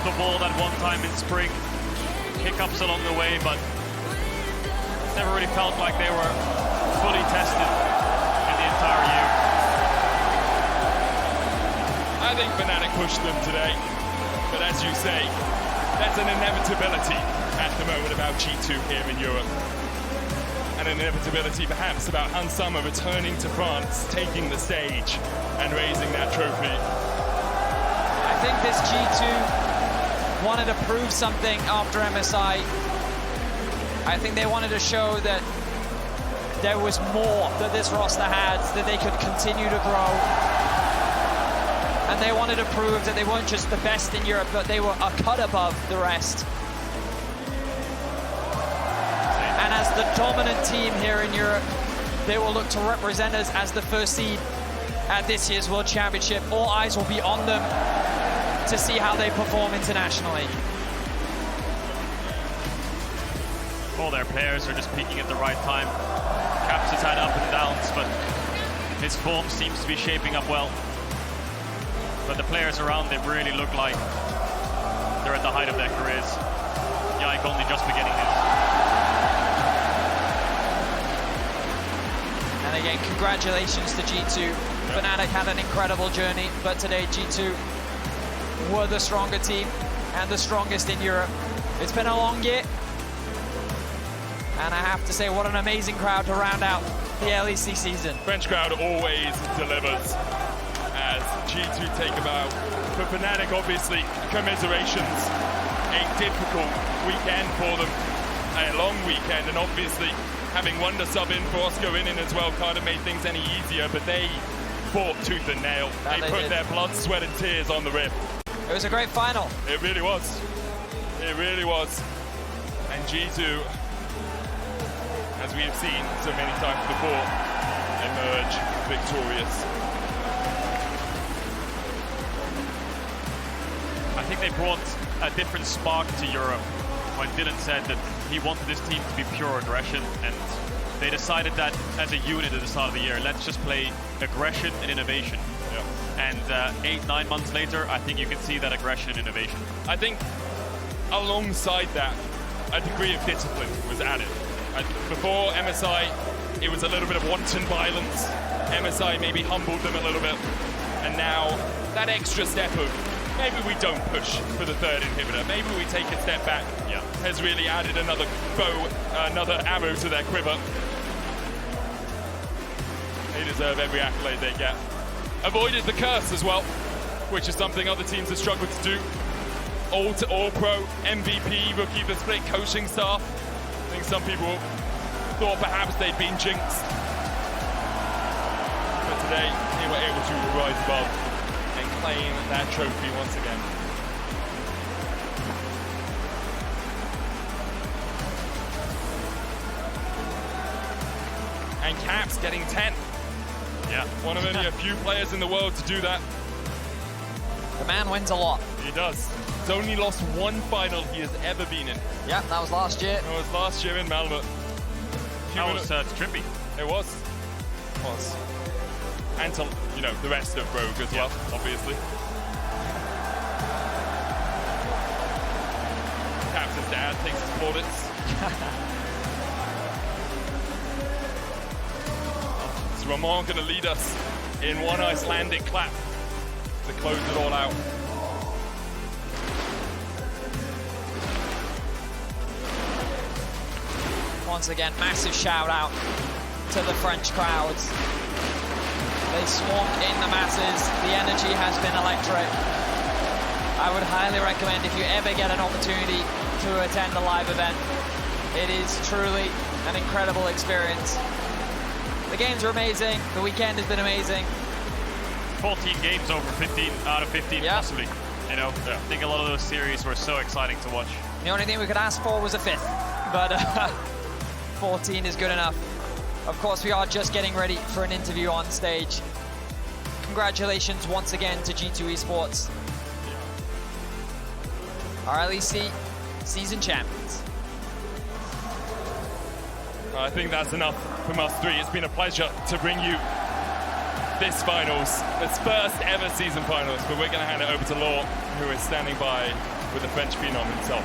The ball that one time in spring, hiccups along the way, but never really felt like they were fully tested in the entire year. I think Fnatic pushed them today. But as you say, there's an inevitability at the moment about G2 here in Europe. And an inevitability perhaps about Hansama returning to France, taking the stage and raising that trophy. I think this G2 wanted to prove something after MSI. I think they wanted to show that there was more that this roster had, that they could continue to grow. And they wanted to prove that they weren't just the best in Europe, but they were a cut above the rest. And as the dominant team here in Europe, they will look to represent us as the first seed at this year's World Championship. All eyes will be on them to see how they perform internationally. All their players are just peaking at the right time. Caps has had up and downs, but his form seems to be shaping up well. But the players around him really look like they're at the height of their careers. Yike only just beginning his. And again, congratulations to G2. Fnatic had an incredible journey, but today G2 were the stronger team and the strongest in Europe. It's been a long year. And I have to say, what an amazing crowd to round out the LEC season. French crowd always delivers as G2 take them out. For Fnatic, obviously, commiserations. A difficult weekend for them, a long weekend, and obviously having Wunder sub in for Oscar in as well kind of made things any easier, but they fought tooth and nail. They put their blood, sweat and tears on the rift. It was a great final. It really was. It really was. And G2, as we have seen so many times before, emerge victorious. I think they brought a different spark to Europe when Dylan said that he wanted this team to be pure aggression, and they decided that as a unit at the start of the year, let's just play aggression and innovation. Yeah. And 8-9 months later, I think you can see that aggression and innovation. I think alongside that, a degree of discipline was added. Before MSI, it was a little bit of wanton violence. MSI maybe humbled them a little bit. And now, that extra step of maybe we don't push for the third inhibitor, maybe we take a step back, has really added another bow, another arrow to their quiver. They deserve every accolade they get. Avoided the curse as well, which is something other teams have struggled to do. All-Pro, MVP, Rookie of the Split, coaching staff. I think some people thought perhaps they'd been jinxed. But today, they were able to rise above and claim that trophy once again. And Caps getting 10. Yeah. One of only a few players in the world to do that. The man wins a lot. He does. He's only lost one final he has ever been in. Yeah, that was last year. That was last year in Malmö. That was Trymbi. It was. And to, you know, the rest of Rogue as well, obviously. Caps' dad takes his plaudits. Is Ramon going to lead us in one Icelandic clap to close it all out? Once again, massive shout out to the French crowds. They swamped in the masses. The energy has been electric. I would highly recommend, if you ever get an opportunity to attend a live event, it is truly an incredible experience. The games are amazing. The weekend has been amazing. 14 games over 15 out of 15 possibly. You know, I think a lot of those series were so exciting to watch. The only thing we could ask for was a 5th, but 14 is good enough. Of course, we are just getting ready for an interview on stage. Congratulations once again to G2 Esports, our LEC season champions. I think that's enough from us three. It's been a pleasure to bring you this finals, this first ever season finals, but we're going to hand it over to Law, who is standing by with the French phenom himself.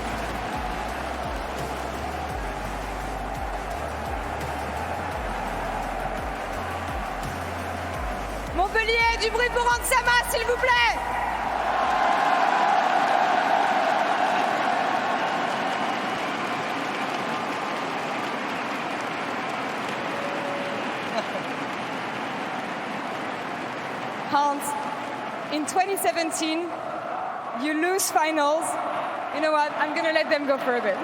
Montpellier, du bruit pour Hansama, s'il vous plaît. Hans, in 2017, you lose finals. You know what? I'm going to let them go for a bit.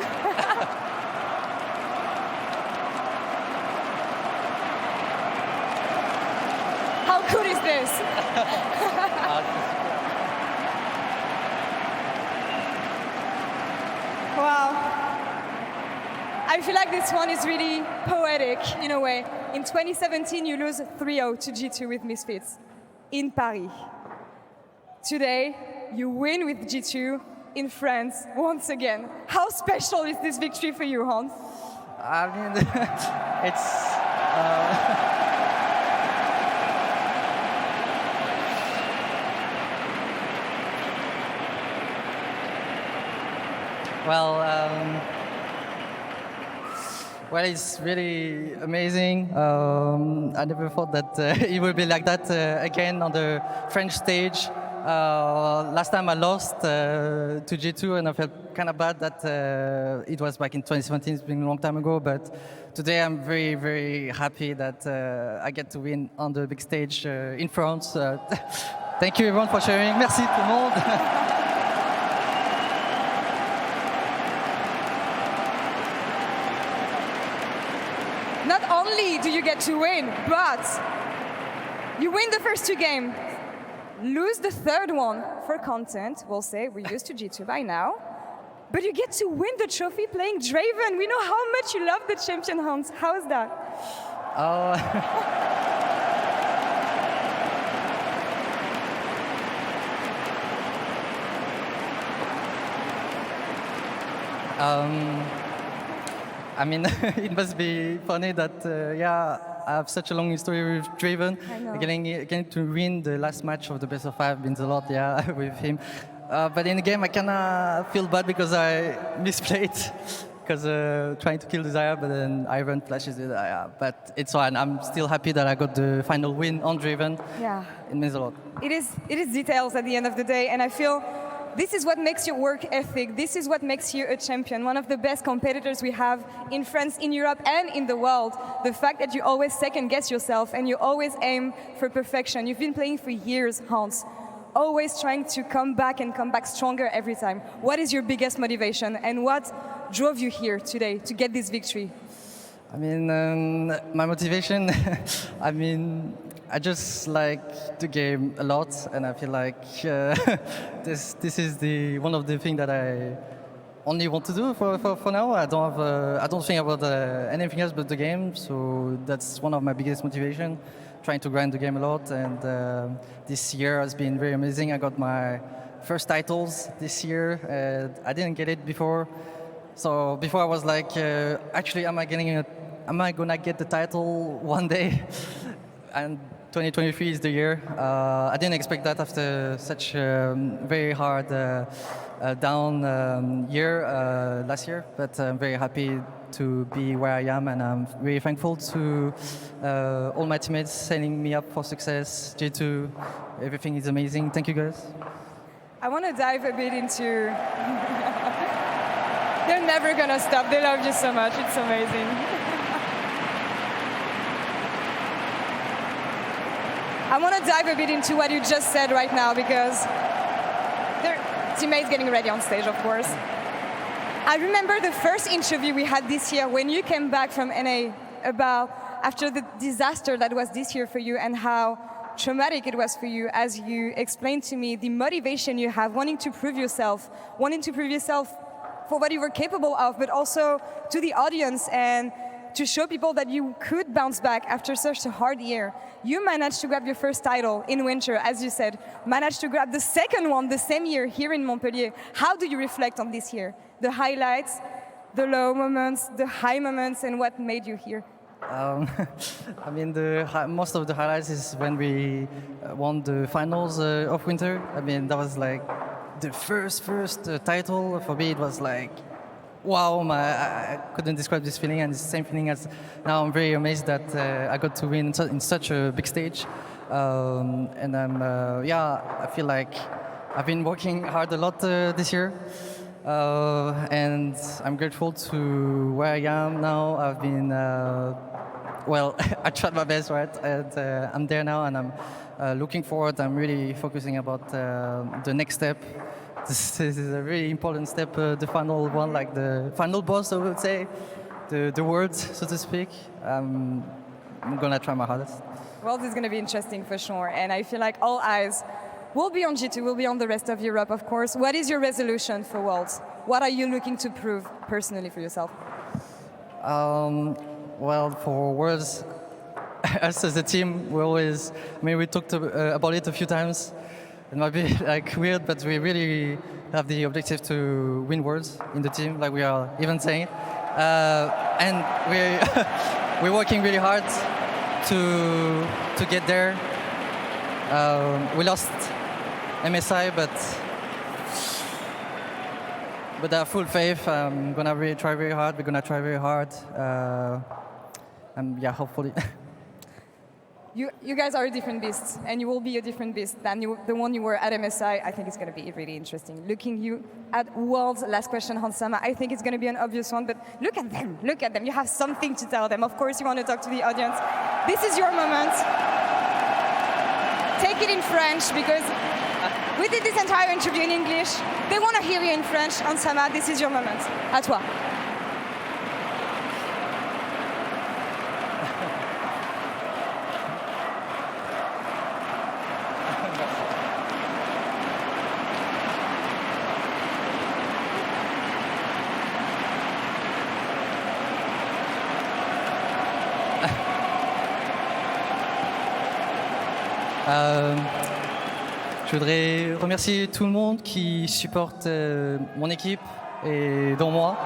How good is this? Wow. I feel like this one is really poetic in a way. In 2017, you lose 3-0 to G2 with Misfits in Paris. Today, you win with G2 in France once again. How special is this victory for you, Hans? I mean, it's... Well, it's really amazing. I never thought that it would be like that again on the French stage. Last time I lost to G2 and I felt kind of bad that it was back in 2017, it's been a long time ago, but today I'm very, very happy that I get to win on the big stage in France. Thank you everyone for sharing. Merci tout le monde. Not only do you get to win, but you win the first 2 games, lose the third one for content, we'll say, we're used to G2 by now, but you get to win the trophy playing Draven. We know how much you love the champion, Hans. How is that? I mean, it must be funny that, yeah, I have such a long history with Draven. I know. Getting to win the last match of the best of 5 means a lot, yeah, with him. But in the game, I kind of feel bad because I misplayed, because trying to kill the Xayah, but then Ivern flashes it. But it's fine. I'm still happy that I got the final win on Draven. Yeah. It means a lot. It is details at the end of the day, and I feel this is what makes your work ethic. This is what makes you a champion, one of the best competitors we have in France, in Europe, and in the world. The fact that you always second-guess yourself and you always aim for perfection. You've been playing for years, Hans, always trying to come back and come back stronger every time. What is your biggest motivation, and what drove you here today to get this victory? I mean, my motivation, I mean, I just like the game a lot, and I feel like this is one of the things that I only want to do for now. I don't think about anything else but the game, so that's one of my biggest motivation, trying to grind the game a lot, and this year has been very amazing. I got my first titles this year, and I didn't get it before. So before I was like, actually, am I gonna get the title one day? And 2023 is the year. I didn't expect that after such a very hard down year last year, but I'm very happy to be where I am, and I'm very thankful to all my teammates setting me up for success. J2, everything is amazing. Thank you guys. I want to dive a bit into... They're never gonna stop. They love you so much. It's amazing. I want to dive a bit into what you just said right now, because their teammates getting ready on stage, of course. I remember the first interview we had this year when you came back from NA about after the disaster that was this year for you and how traumatic it was for you, as you explained to me the motivation you have, wanting to prove yourself for what you were capable of, but also to the audience and to show people that you could bounce back after such a hard year. You managed to grab your first title in winter, as you said, managed to grab the second one the same year here in Montpellier. How do you reflect on this year? The highlights, the low moments, the high moments, and what made you here? I mean, most of the highlights is when we won the finals of winter. I mean, that was like the first title. For me, it was like, wow, I couldn't describe this feeling, and it's the same feeling as now. I'm very amazed that I got to win in such a big stage. And I feel like I've been working hard a lot this year. And I'm grateful to where I am now. I've been well, I tried my best, right? And I'm there now, and I'm looking forward. I'm really focusing about the next step. This is a really important step, the final one, like the final boss, I would say, the words, so to speak. I'm gonna try my hardest. Well, this is going to be interesting for sure, and I feel like all eyes will be on G2, will be on the rest of Europe, of course. What is your resolution for Worlds? What are you looking to prove personally for yourself? Well, for Worlds, us as a team, we talked about it a few times. It might be like weird, but we really have the objective to win Worlds in the team, like we are even saying. And we're working really hard to get there. We lost MSI, but I have full faith. I'm gonna really try very hard. We're gonna try very hard, and yeah, hopefully. You guys are a different beast, and you will be a different beast than the one you were at MSI. I think it's going to be really interesting. Looking you at Worlds, last question, Hansama. I think it's going to be an obvious one, but look at them. Look at them. You have something to tell them. Of course, you want to talk to the audience. This is your moment. Take it in French, because we did this entire interview in English. They want to hear you in French. Hansama, this is your moment. À toi. Je voudrais remercier tout le monde qui supporte mon équipe et dont moi.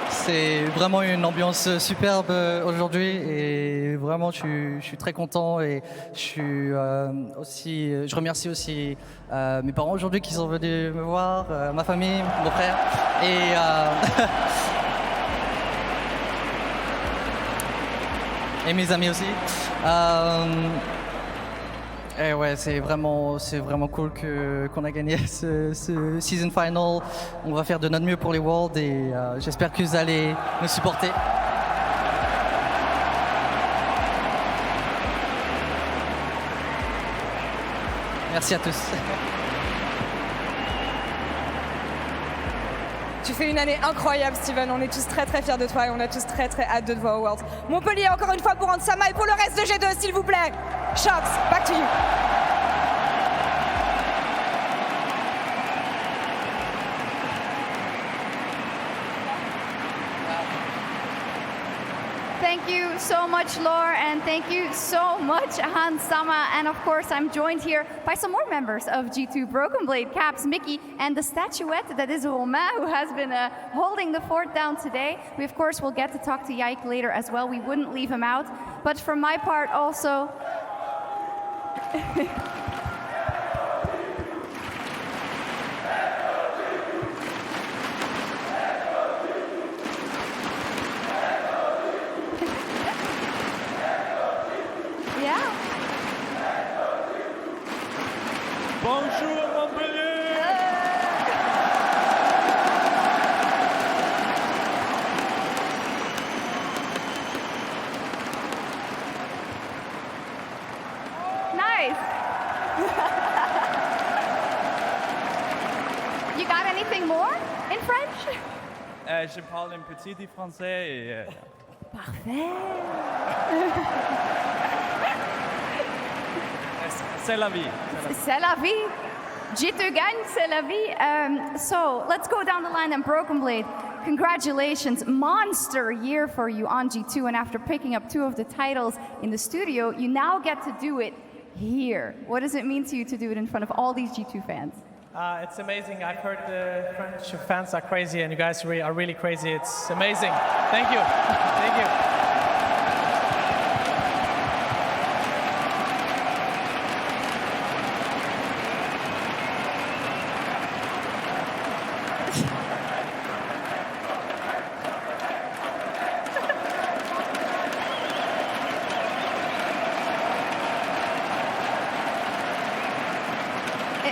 C'est vraiment une ambiance superbe aujourd'hui et vraiment je suis très content et je remercie aussi mes parents aujourd'hui qui sont venus me voir, ma famille, mon frère et mes amis aussi. Et ouais, c'est vraiment cool qu'on a gagné ce Season Final. On va faire de notre mieux pour les Worlds et j'espère que vous allez nous supporter. Merci à tous. Tu fais une année incroyable, Steven. On est tous très très fiers de toi et on a tous très très hâte de te voir au Worlds. Montpellier, encore une fois pour Hansama et pour le reste de G2, s'il vous plaît. Sjoks, back to you. Thank you so much, Laure, and thank you so much, Hansama. And of course, I'm joined here by some more members of G2, Brokenblade, Caps, Mikyx, and the statuette that is Romain, who has been holding the fort down today. We, of course, will get to talk to Yike later as well. We wouldn't leave him out. But from my part also... Bonjour Montpellier! Nice! You got anything more in French? Je parle un petit de français et... Parfait! C'est la vie. C'est la vie. G2 gagne, c'est la vie. So let's go down the line then. Brokenblade, congratulations. Monster year for you on G2. And after picking up 2 of the titles in the studio, you now get to do it here. What does it mean to you to do it in front of all these G2 fans? It's amazing. I've heard the French fans are crazy, and you guys are really crazy. It's amazing. Thank you. Thank you.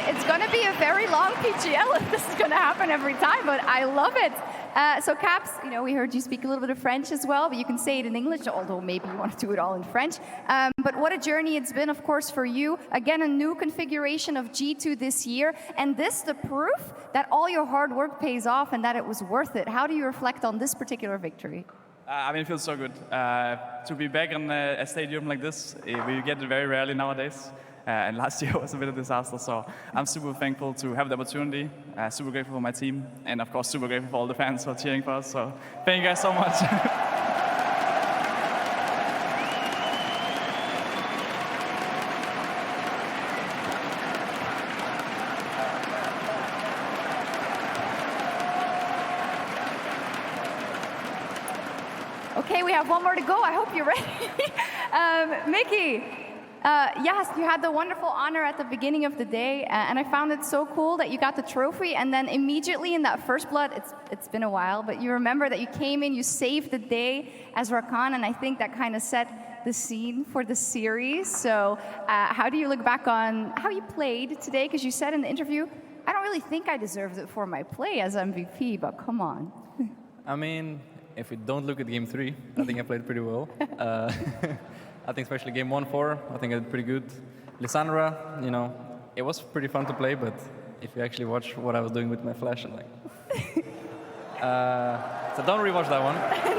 It's going to be a very long PGL if this is going to happen every time, but I love it. So Caps, we heard you speak a little bit of French as well, but you can say it in English, although maybe you want to do it all in French. But what a journey it's been, of course, for you. Again, a new configuration of G2 this year, and this the proof that all your hard work pays off and that it was worth it. How do you reflect on this particular victory? I mean, it feels so good to be back in a stadium like this. We get it very rarely nowadays. And last year was a bit of a disaster, so I'm super thankful to have the opportunity, super grateful for my team, and of course super grateful for all the fans for cheering for us, so thank you guys so much. Okay, we have one more to go. I hope you're ready. Mickey. Yes, you had the wonderful honor at the beginning of the day, and I found it so cool that you got the trophy, and then immediately in that first blood, it's been a while, but you remember that you came in, you saved the day as Rakan, and I think that kind of set the scene for the series. So how do you look back on how you played today? Because you said in the interview, I don't really think I deserved it for my play as MVP, but come on. I mean, if we don't look at game 3, I think I played pretty well. I think especially game 1-4, I think I did pretty good. Lissandra, it was pretty fun to play, but if you actually watch what I was doing with my flash, I'm like... so don't rewatch that one.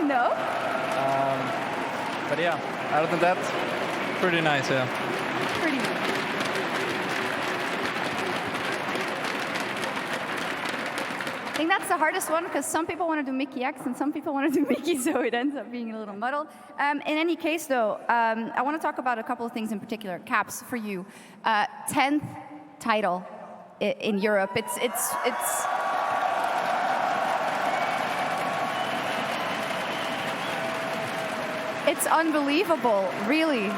No? But yeah, other than that, pretty nice, yeah. Pretty nice. I think that's the hardest one because some people want to do Mykyx and some people want to do Mickey, so it ends up being a little muddled. In any case, though, I want to talk about a couple of things in particular. Caps, for you, 10th title in Europe. It's unbelievable, really.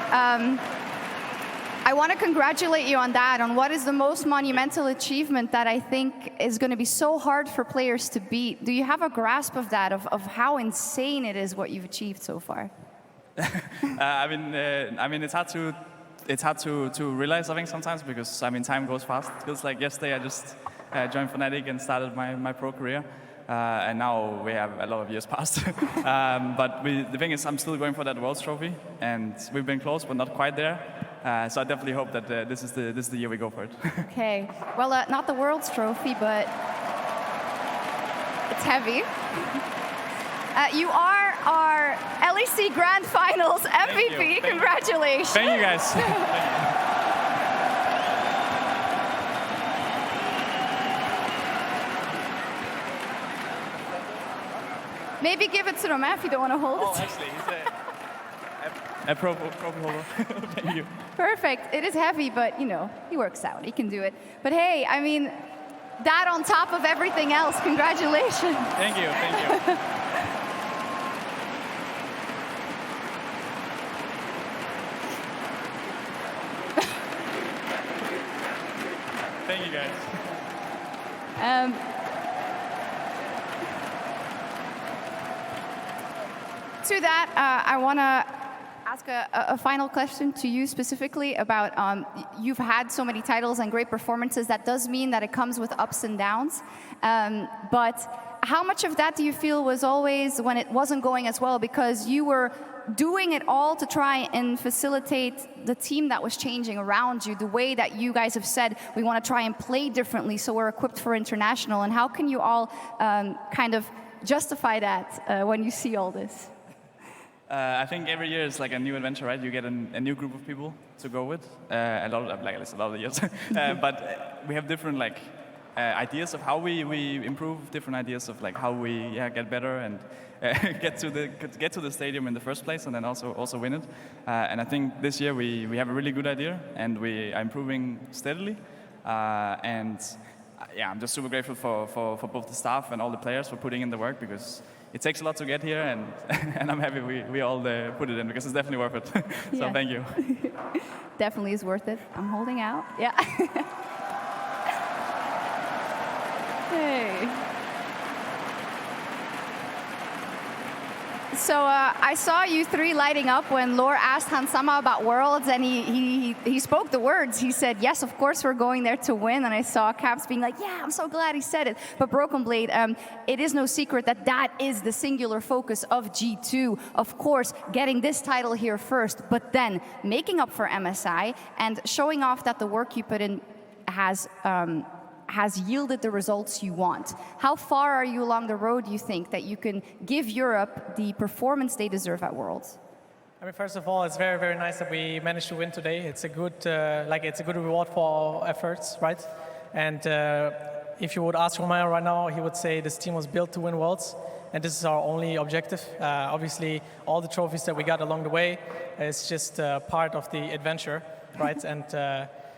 I want to congratulate you on that, on what is the most monumental achievement that I think is going to be so hard for players to beat. Do you have a grasp of that, of how insane it is what you've achieved so far? I mean, it's hard to realize, I think, sometimes, because time goes fast. It feels like yesterday I just joined Fnatic and started my pro career. And now we have a lot of years passed. But the thing is, I'm still going for that Worlds trophy, and we've been close, but not quite there. So I definitely hope that this is the year we go for it. Okay. Well, not the Worlds trophy, but it's heavy. You are our LEC Grand Finals MVP. Congratulations. Thank you, guys. Thank you. Maybe give it to Romain if you don't want to hold it. Oh, actually, he's a pro holder. Thank you. Perfect. It is heavy, but, he works out. He can do it. But hey, I mean, that on top of everything else, congratulations. Thank you. Thank you. Thank you, guys. To that, I want to ask a final question to you specifically about you've had so many titles and great performances. That does mean that it comes with ups and downs. But how much of that do you feel was always when it wasn't going as well because you were doing it all to try and facilitate the team that was changing around you, the way that you guys have said, we want to try and play differently so we're equipped for international, and how can you all kind of justify that when you see all this? I think every year is like a new adventure, right? You get a new group of people to go with, a lot of years. But we have different ideas of how we improve, different ideas of how we get better and get to the stadium in the first place, and then also win it. And I think this year we have a really good idea, and we are improving steadily. And I'm just super grateful for both the staff and all the players for putting in the work, because it takes a lot to get here, and I'm happy we all put it in, because it's definitely worth it. So thank you. Definitely is worth it. I'm holding out. Yeah. Hey. So I saw you three lighting up when Lore asked Hansama about Worlds, and he spoke the words. He said, yes, of course we're going there to win. And I saw Caps being like, yeah, I'm so glad he said it. But Brokenblade, it is no secret that that is the singular focus of G2. Of course, getting this title here first, but then making up for MSI and showing off that the work you put in has yielded the results you want. How far are you along the road, you think, that you can give Europe the performance they deserve at Worlds? I mean, first of all, it's very, very nice that we managed to win today. It's a good, it's a good reward for our efforts, right? And if you would ask Romeo right now, he would say this team was built to win Worlds, and this is our only objective. Obviously, all the trophies that we got along the way is just part of the adventure, right? And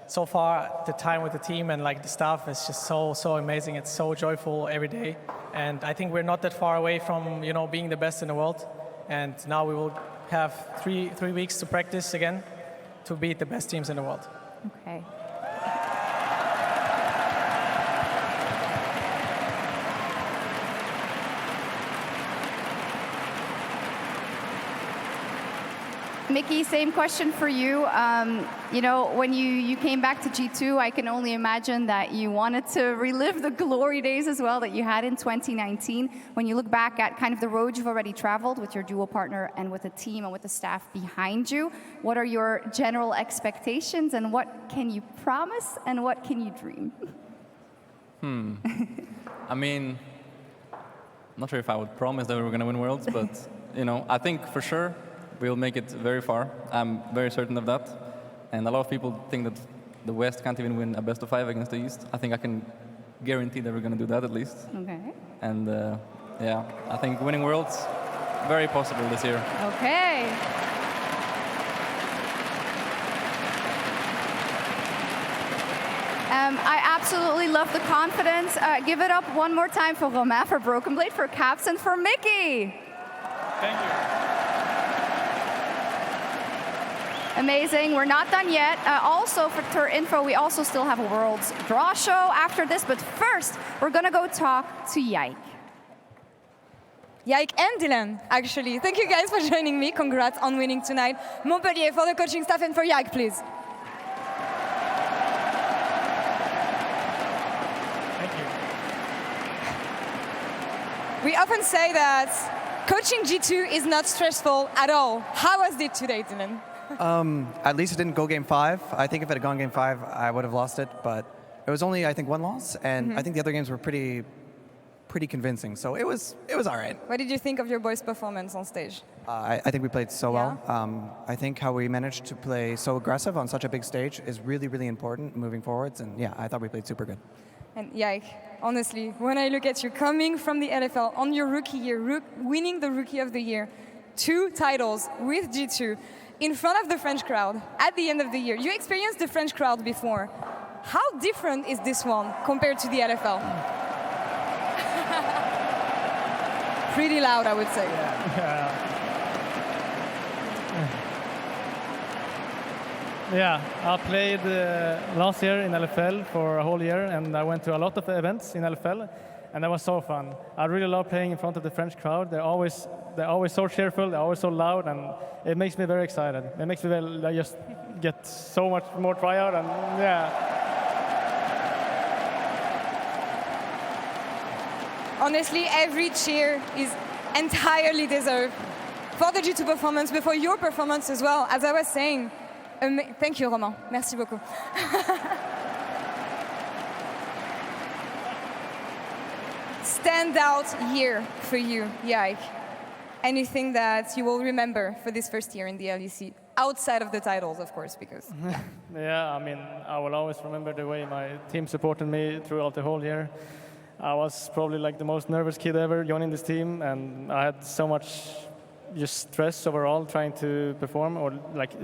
so far, the time with the team and the staff is just so amazing. It's so joyful every day, and I think we're not that far away from being the best in the world. And now we will have three weeks to practice again to beat the best teams in the world. Okay. Mikyx, same question for you. When you came back to G2, I can only imagine that you wanted to relive the glory days as well that you had in 2019. When you look back at kind of the road you've already traveled with your dual partner and with the team and with the staff behind you, what are your general expectations and what can you promise and what can you dream? I mean, I'm not sure if I would promise that we were going to win Worlds, but I think for sure we'll make it very far. I'm very certain of that. And a lot of people think that the West can't even win a best of 5 against the East. I think I can guarantee that we're going to do that at least. Okay. And yeah, I think winning Worlds, very possible this year. Okay. I absolutely love the confidence. Give it up one more time for Romain, for Brokenblade, for Caps, and for Mikyx. Thank you. Amazing. We're not done yet. Also, for info, we also still have a Worlds draw show after this. But first, we're going to go talk to Yike. Yike and Dylan, actually. Thank you guys for joining me. Congrats on winning tonight. Montpellier, for the coaching staff, and for Yike, please. Thank you. We often say that coaching G2 is not stressful at all. How was it today, Dylan? At least it didn't go game 5. I think if it had gone game 5, I would have lost it. But it was only, I think, 1 loss, and I think the other games were pretty convincing. So it was all right. What did you think of your boys' performance on stage? I think we played so well. I think how we managed to play so aggressive on such a big stage is really, really important moving forwards. And yeah, I thought we played super good. And Yike, honestly, when I look at you coming from the LFL on your rookie year, winning the Rookie of the Year, 2 titles with G2, in front of the French crowd at the end of the year. You experienced the French crowd before. How different is this one compared to the LFL? Pretty loud, I would say. Yeah, I played last year in LFL for a whole year, and I went to a lot of events in LFL, and that was so fun. I really love playing in front of the French crowd. They're always so cheerful, they're always so loud, and it makes me very excited. It makes me I just get so much more tryout, and yeah. Honestly, every cheer is entirely deserved for the G2 performance, but for your performance as well. As I was saying, thank you, Romain. Merci beaucoup. Standout year for you, Yike. Anything that you will remember for this first year in the LEC, outside of the titles, of course, because... Yeah, I mean, I will always remember the way my team supported me throughout the whole year. I was probably the most nervous kid ever joining this team, and I had so much just stress overall trying to perform, or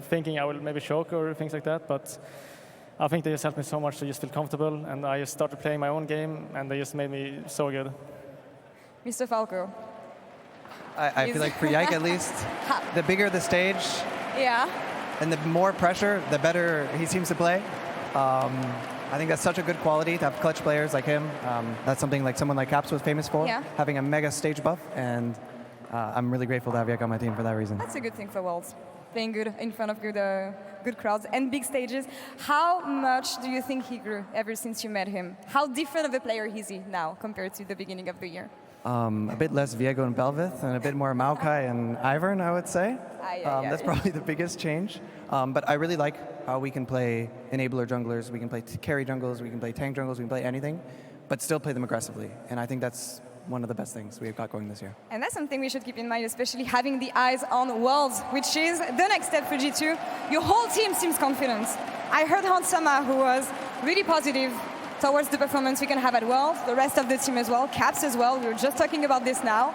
thinking I will maybe choke or things like that, but I think they just helped me so much to just feel comfortable, and I just started playing my own game, and they just made me so good. Mr. Falco. I feel like for Yike at least, the bigger the stage, and the more pressure, the better he seems to play. I think that's such a good quality to have clutch players like him. That's something someone like Caps was famous for, having a mega stage buff. And I'm really grateful to have Yike on my team for that reason. That's a good thing for Worlds. Playing good in front of good crowds and big stages. How much do you think he grew ever since you met him? How different of a player is he now compared to the beginning of the year? A bit less Viego and Belvith and a bit more Maokai and Ivern, I would say. That's probably the biggest change. But I really like how we can play enabler junglers, we can play carry jungles, we can play tank jungles, we can play anything, but still play them aggressively. And I think that's one of the best things we've got going this year. And that's something we should keep in mind, especially having the eyes on Worlds, which is the next step for G2. Your whole team seems confident. I heard Hansama, who was really positive towards the performance we can have at Worlds, the rest of the team as well, Caps as well. We were just talking about this now.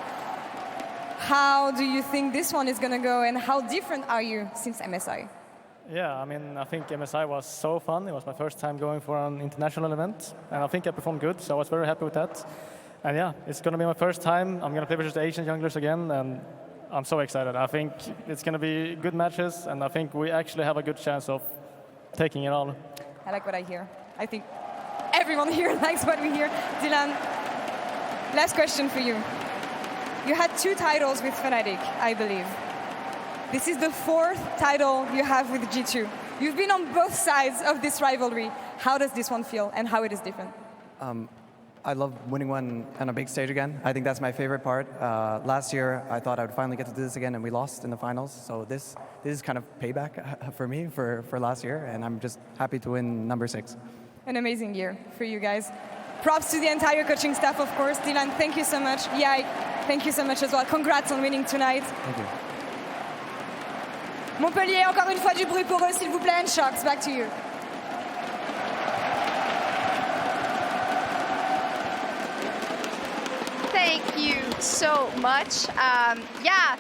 How do you think this one is going to go, and how different are you since MSI? Yeah, I mean, I think MSI was so fun. It was my first time going for an international event, and I think I performed good, so I was very happy with that. And yeah, it's going to be my first time. I'm going to play versus the Asian junglers again, and I'm so excited. I think it's going to be good matches, and I think we actually have a good chance of taking it all. I like what I hear. I think everyone here likes what we hear. Dylan, last question for you. You had 2 titles with Fnatic, I believe. This is the 4th title you have with G2. You've been on both sides of this rivalry. How does this one feel, and how it is different? I love winning one on a big stage again. I think that's my favorite part. Last year, I thought I would finally get to do this again, and we lost in the finals. So this is kind of payback for me for last year, and I'm just happy to win number 6. An amazing year for you guys. Props to the entire coaching staff, of course. Dylan, thank you so much. Yike, thank you so much as well. Congrats on winning tonight. Thank you. Montpellier, encore une fois du bruit pour eux, s'il vous plaît. And Sjoks, back to you. Thank you so much. Yeah,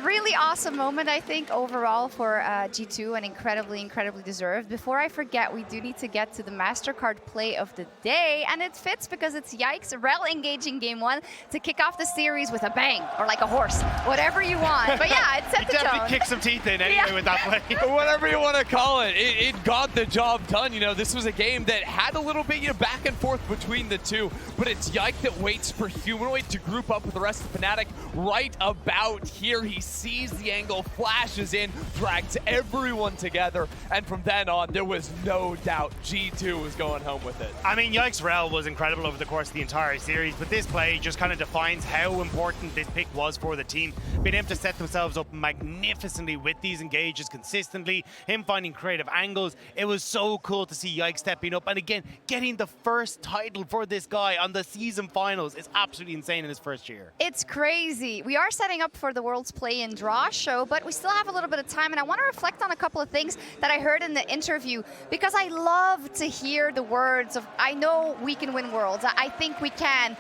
really awesome moment, I think, overall for G2, and incredibly, incredibly deserved. Before I forget, we do need to get to the MasterCard play of the day, and it fits because it's Yike's Rell engaging game 1 to kick off the series with a bang, or like a horse, whatever you want. But yeah, it set the tone. Definitely kicked some teeth in anyway with that play. Whatever you want to call it, it got the job done. You know, this was a game that had a little bit, back and forth between the two, but it's Yike that waits for Humanoid to group up with the rest of Fnatic right about here. He sees the angle, flashes in, drags everyone together, and from then on, there was no doubt G2 was going home with it. I mean, Yike's Rell was incredible over the course of the entire series, but this play just kind of defines how important this pick was for the team. Being able to set themselves up magnificently with these engages consistently, him finding creative angles. It was so cool to see Yike stepping up, and again, getting the first title for this guy on the season finals is absolutely insane in his first year. It's crazy. We are setting up for the World's Play and Draw show, but we still have a little bit of time, and I want to reflect on a couple of things that I heard in the interview, because I love to hear the words of, I know we can win Worlds, I think we can.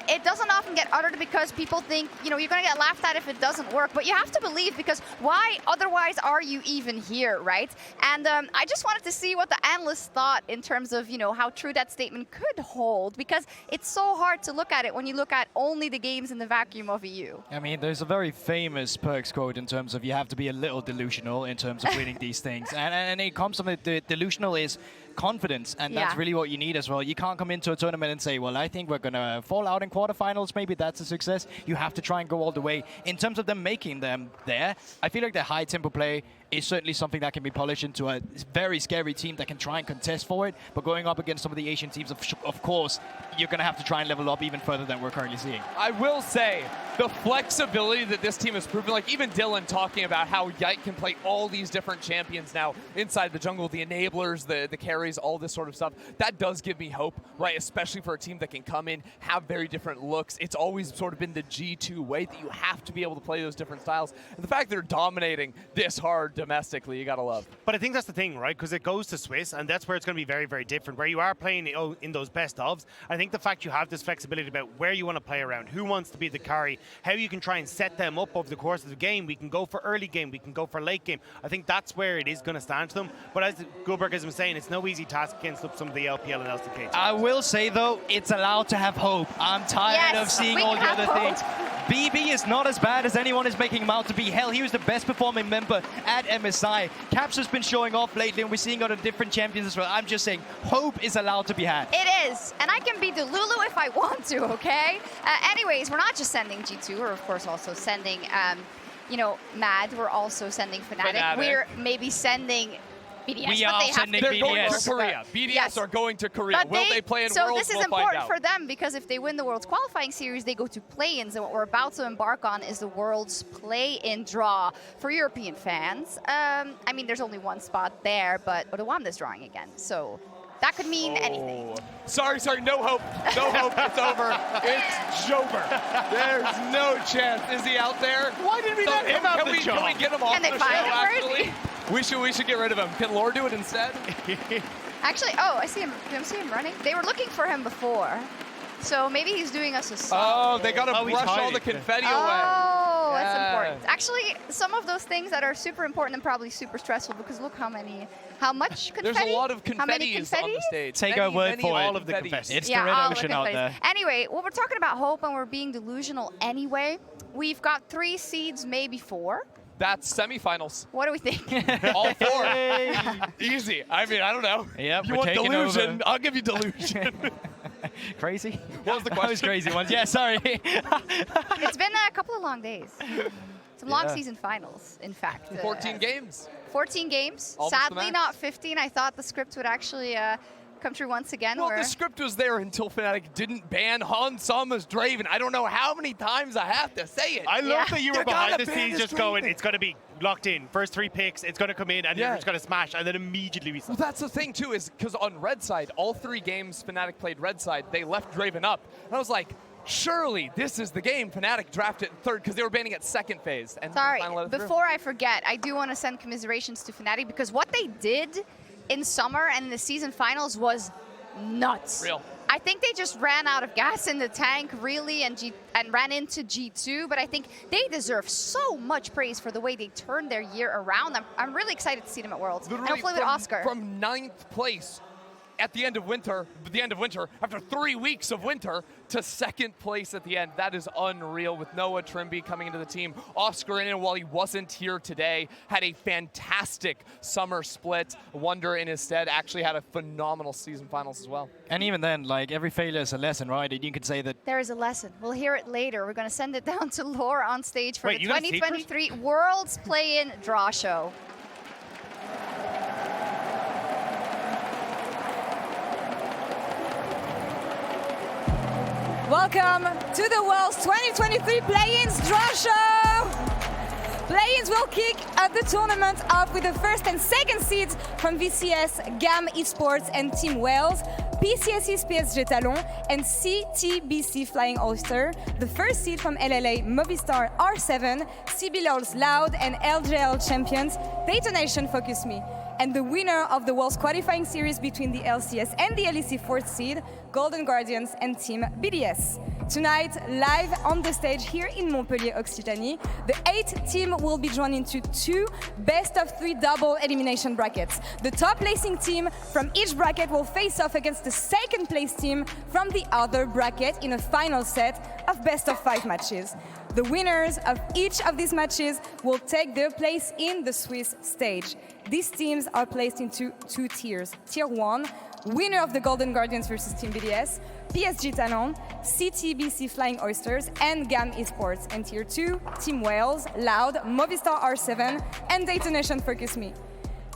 It doesn't often get uttered because people think, you're going to get laughed at if it doesn't work, but you have to believe, because why otherwise are you even here, right? And I just wanted to see what the analysts thought in terms of, how true that statement could hold, because it's so hard to look at it when you look at only the games in the vacuum of EU. I mean, there's a very famous Perks quote in terms of you have to be a little delusional in terms of winning these things. And it comes from the delusional is confidence, and that's really what you need as well. You can't come into a tournament and say, well, I think we're going to fall out in quarterfinals, maybe that's a success. You have to try and go all the way. In terms of them making them there, I feel like the high tempo play is certainly something that can be polished into a very scary team that can try and contest for it, but going up against some of the Asian teams, of course, you're going to have to try and level up even further than we're currently seeing. I will say, the flexibility that this team has proven, like even Dylan talking about how Yike can play all these different champions now inside the jungle, the enablers, the carries, all this sort of stuff, that does give me hope, right? Especially for a team that can come in, have very different looks. It's always sort of been the G2 way that you have to be able to play those different styles. And the fact that they're dominating this hard domestically, you gotta love. But I think that's the thing, right? Because it goes to Swiss, and that's where it's going to be very, very different. Where you are playing in those best ofs, I think the fact you have this flexibility about where you want to play around, who wants to be the carry, how you can try and set them up over the course of the game. We can go for early game, we can go for late game. I think that's where it is going to stand to them. But as Guldborg has been saying, it's no easy task against some of the LPL and LCK teams. I will say, though, it's allowed to have hope. I'm tired of seeing all the other things. BB is not as bad as anyone is making him out to be. Hell, he was the best performing member at MSI. Caps has been showing off lately, and we're seeing other different champions as well. I'm just saying, hope is allowed to be had. It is, and I can be the Lulu if I want to, okay? Anyways, we're not just sending G2, we're of course also sending, you know, Mad. We're also sending Fnatic. We're maybe sending BDS, we are sending They're BDS. going to Korea. BDS are going to Korea. But Will they play in so Worlds? this is we'll important find out. for them because if they win the Worlds qualifying series, they go to play-ins, and what we're about to embark on is the Worlds play-in draw for European fans. I mean, there's only one spot there, but Odawanda's drawing again, so that could mean anything. Sorry, no hope. No hope. It's over. It's Jober. There's no chance. Is he out there? Why did we let him have the job? Can we get him off Can they the find show, him? Where is actually? he? We should get rid of him. Can Lore do it instead? Actually, oh, I see him. Do you see him running? They were looking for him before, so maybe he's doing us a solid. Oh, they got to brush all the confetti away. Oh, that's Yeah. important. Actually, some of those things that are super important and probably super stressful because look how much confetti? There's a lot of How many confetti on the stage. Take our word for it. All of the confetti. It's Yeah, the red all the ocean out confettis. there. Anyway, well, we're talking about hope and we're being delusional anyway. We've got 3 seeds, maybe 4. That's semifinals. What do we think? All 4. Easy. I mean, I don't know. Yep, You we're want taking delusion? over. I'll give you delusion. Crazy? What was the question? Those crazy ones. Yeah, sorry. It's been a couple of long days. Some long Yeah. season finals, in fact. 14 games. 14 games. Almost the Sadly, max. not 15. I thought the script would actually come true once again. Well, where the script was there until Fnatic didn't ban Hansama's Draven. I don't know how many times I have to say it. I love that you were They're behind gonna the ban scenes this just going, Draven. it's going to be locked in. First 3 picks, it's going to come in, and you're just going to smash, and then immediately we Well, that's the thing, too, is because on red side, all 3 games Fnatic played red side, they left Draven up. And I was like, surely this is the game Fnatic drafted third, because they were banning at second phase. And Sorry, finally let it through. before I forget, I do want to send commiserations to Fnatic because what they did in summer and in the season finals was nuts. Real. I think they just ran out of gas in the tank, really, and ran into G2, but I think they deserve so much praise for the way they turned their year around. I'm really excited to see them at Worlds, and Literally hopefully with Oscar. From 9th place at the end of winter, after 3 weeks of winter, to 2nd place at the end. That is unreal with Noah Trymbi coming into the team. Oscar in, while he wasn't here today, had a fantastic summer split. Wunder in his stead actually had a phenomenal season finals as well. And even then, like, every failure is a lesson, right? And you could say that There is a lesson. We'll hear it later. We're going to send it down to Lore on stage for Wait, the you got a secret? 2023 Worlds Play-In Draw Show. Welcome to the Worlds 2023 Play-ins Draw Show! Play-ins will kick the tournament off with the first and second seeds from VCS, GAM Esports and Team Wales, PCS's PSG Talon, and CTBC Flying Oyster, the first seed from LLA Movistar R7, CBLOL's Loud and LJL champions, Detonation Focus Me, and the winner of the Worlds qualifying series between the LCS and the LEC 4th seed, Golden Guardians and Team BDS. Tonight, live on the stage here in Montpellier, Occitanie, the 8th team will be drawn into 2 best-of-3 double elimination brackets. The top-placing team from each bracket will face off against the second-place team from the other bracket in a final set of best-of-5 matches. The winners of each of these matches will take their place in the Swiss stage. These teams are placed into 2 tiers. Tier 1, winner of the Golden Guardians versus Team BDS, PSG Talon, CTBC Flying Oysters, and GAM Esports. And Tier 2, Team Wales, Loud, Movistar R7, and Detonation Focus Me.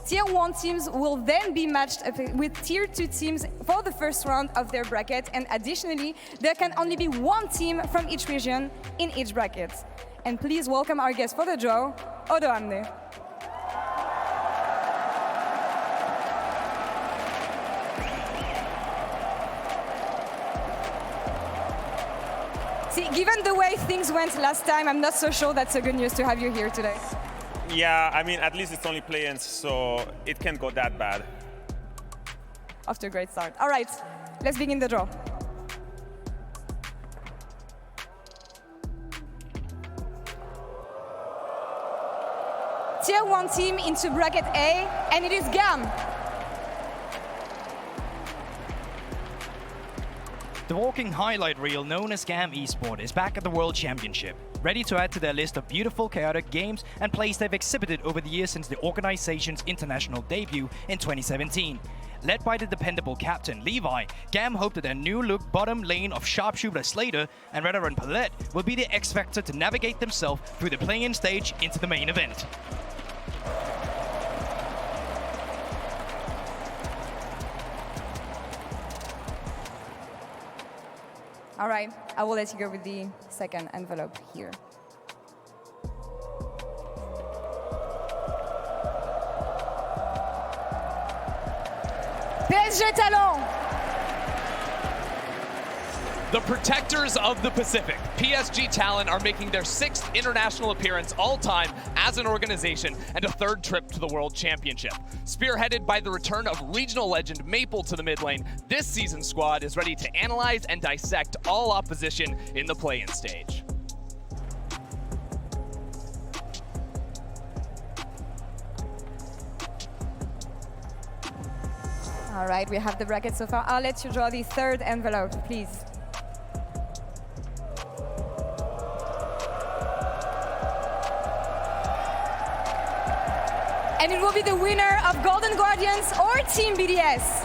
Tier 1 teams will then be matched up with Tier 2 teams for the first round of their bracket, and additionally, there can only be 1 team from each region in each bracket. And please welcome our guest for the draw, Odoamne. See, given the way things went last time, I'm not so sure that's a good news to have you here today. Yeah, I mean, at least it's only play-ins, so it can't go that bad. Off to a great start. All right, let's begin the draw. Tier 1 team into bracket A, and it is GAM. The walking highlight reel known as GAM Esports is back at the World Championship, ready to add to their list of beautiful, chaotic games and plays they've exhibited over the years since the organization's international debut in 2017. Led by the dependable captain Levi, GAM hope that their new look bottom lane of sharpshooter Slater and veteran Palette will be the X-Factor to navigate themselves through the play-in stage into the main event. All right, I will let you go with the second envelope here. PSG Talon. The protectors of the Pacific, PSG Talon, are making their 6th international appearance all-time as an organization and a 3rd trip to the World Championship. Spearheaded by the return of regional legend Maple to the mid lane, this season's squad is ready to analyze and dissect all opposition in the play-in stage. All right, we have the bracket so far. I'll let you draw the 3rd envelope, please. And it will be the winner of Golden Guardians or Team BDS.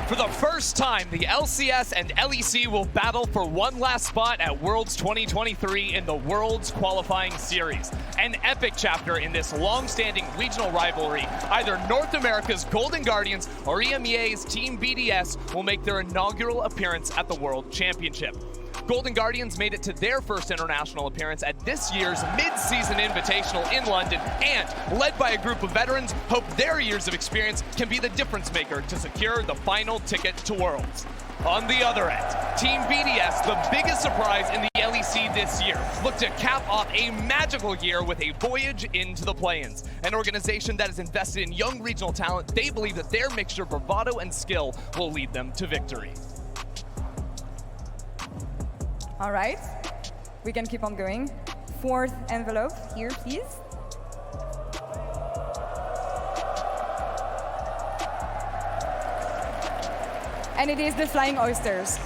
For the first time, the LCS and LEC will battle for one last spot at Worlds 2023 in the Worlds Qualifying Series. An epic chapter in this long-standing regional rivalry. Either North America's Golden Guardians or EMEA's Team BDS will make their inaugural appearance at the World Championship. Golden Guardians made it to their first international appearance at this year's mid-season invitational in London and, led by a group of veterans, hope their years of experience can be the difference maker to secure the final ticket to Worlds. On the other end, Team BDS, the biggest surprise in the LEC this year, look to cap off a magical year with a voyage into the play-ins. An organization that is invested in young regional talent, they believe that their mixture of bravado and skill will lead them to victory. All right, we can keep on going. 4th envelope here, please. And it is the Flying Oysters.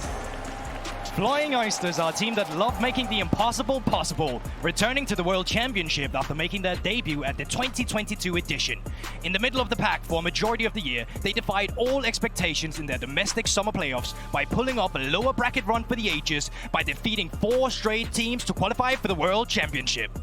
Flying Oysters are a team that love making the impossible possible, returning to the World Championship after making their debut at the 2022 edition. In the middle of the pack for a majority of the year, they defied all expectations in their domestic summer playoffs by pulling up a lower bracket run for the ages by defeating 4 straight teams to qualify for the World Championship.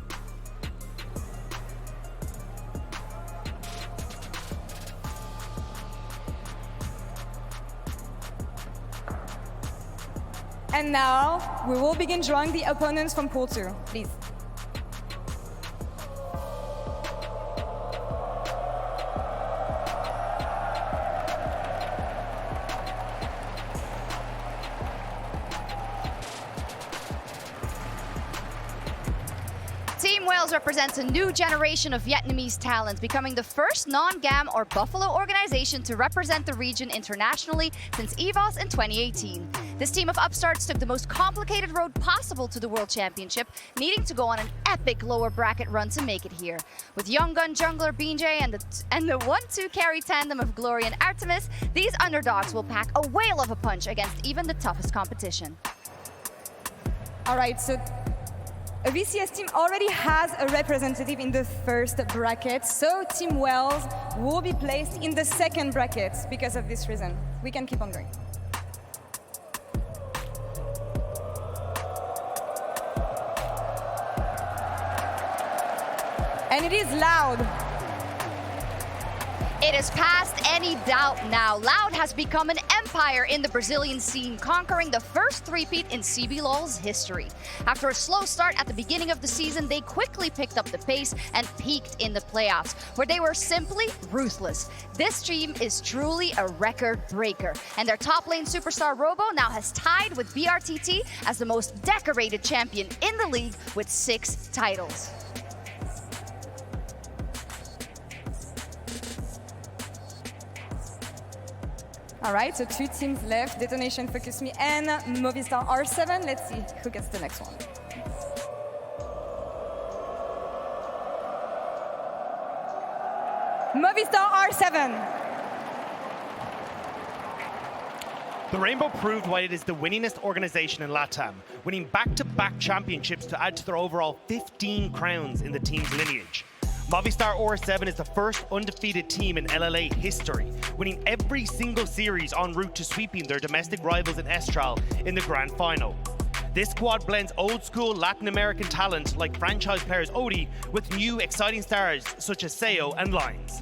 And now, we will begin drawing the opponents from Pool 2, please. Team Wales represents a new generation of Vietnamese talent, becoming the first non-GAM or Buffalo organization to represent the region internationally since EVOS in 2018. This team of upstarts took the most complicated road possible to the World Championship, needing to go on an epic lower bracket run to make it here. With young gun jungler BJ and the 1-2 carry tandem of Glory and Artemis, these underdogs will pack a whale of a punch against even the toughest competition. All right, so a VCS team already has a representative in the 1st bracket, so Team Wales will be placed in the 2nd bracket because of this reason. We can keep on going. And it is Loud. It is past any doubt now. Loud has become an empire in the Brazilian scene, conquering the first three-peat in CBLOL's history. After a slow start at the beginning of the season, they quickly picked up the pace and peaked in the playoffs, where they were simply ruthless. This team is truly a record breaker, and their top lane superstar Robo now has tied with BRTT as the most decorated champion in the league with 6 titles. All right, so 2 teams left, Detonation, Focus Me, and Movistar R7. Let's see who gets the next one. Movistar R7. The Rainbow proved why it is the winningest organization in LATAM, winning back-to-back championships to add to their overall 15 crowns in the team's lineage. Movistar OR7 is the first undefeated team in LLA history, winning every single series en route to sweeping their domestic rivals in Estral in the grand final. This squad blends old-school Latin American talent like franchise players Odie with new exciting stars such as Xayah and Lines.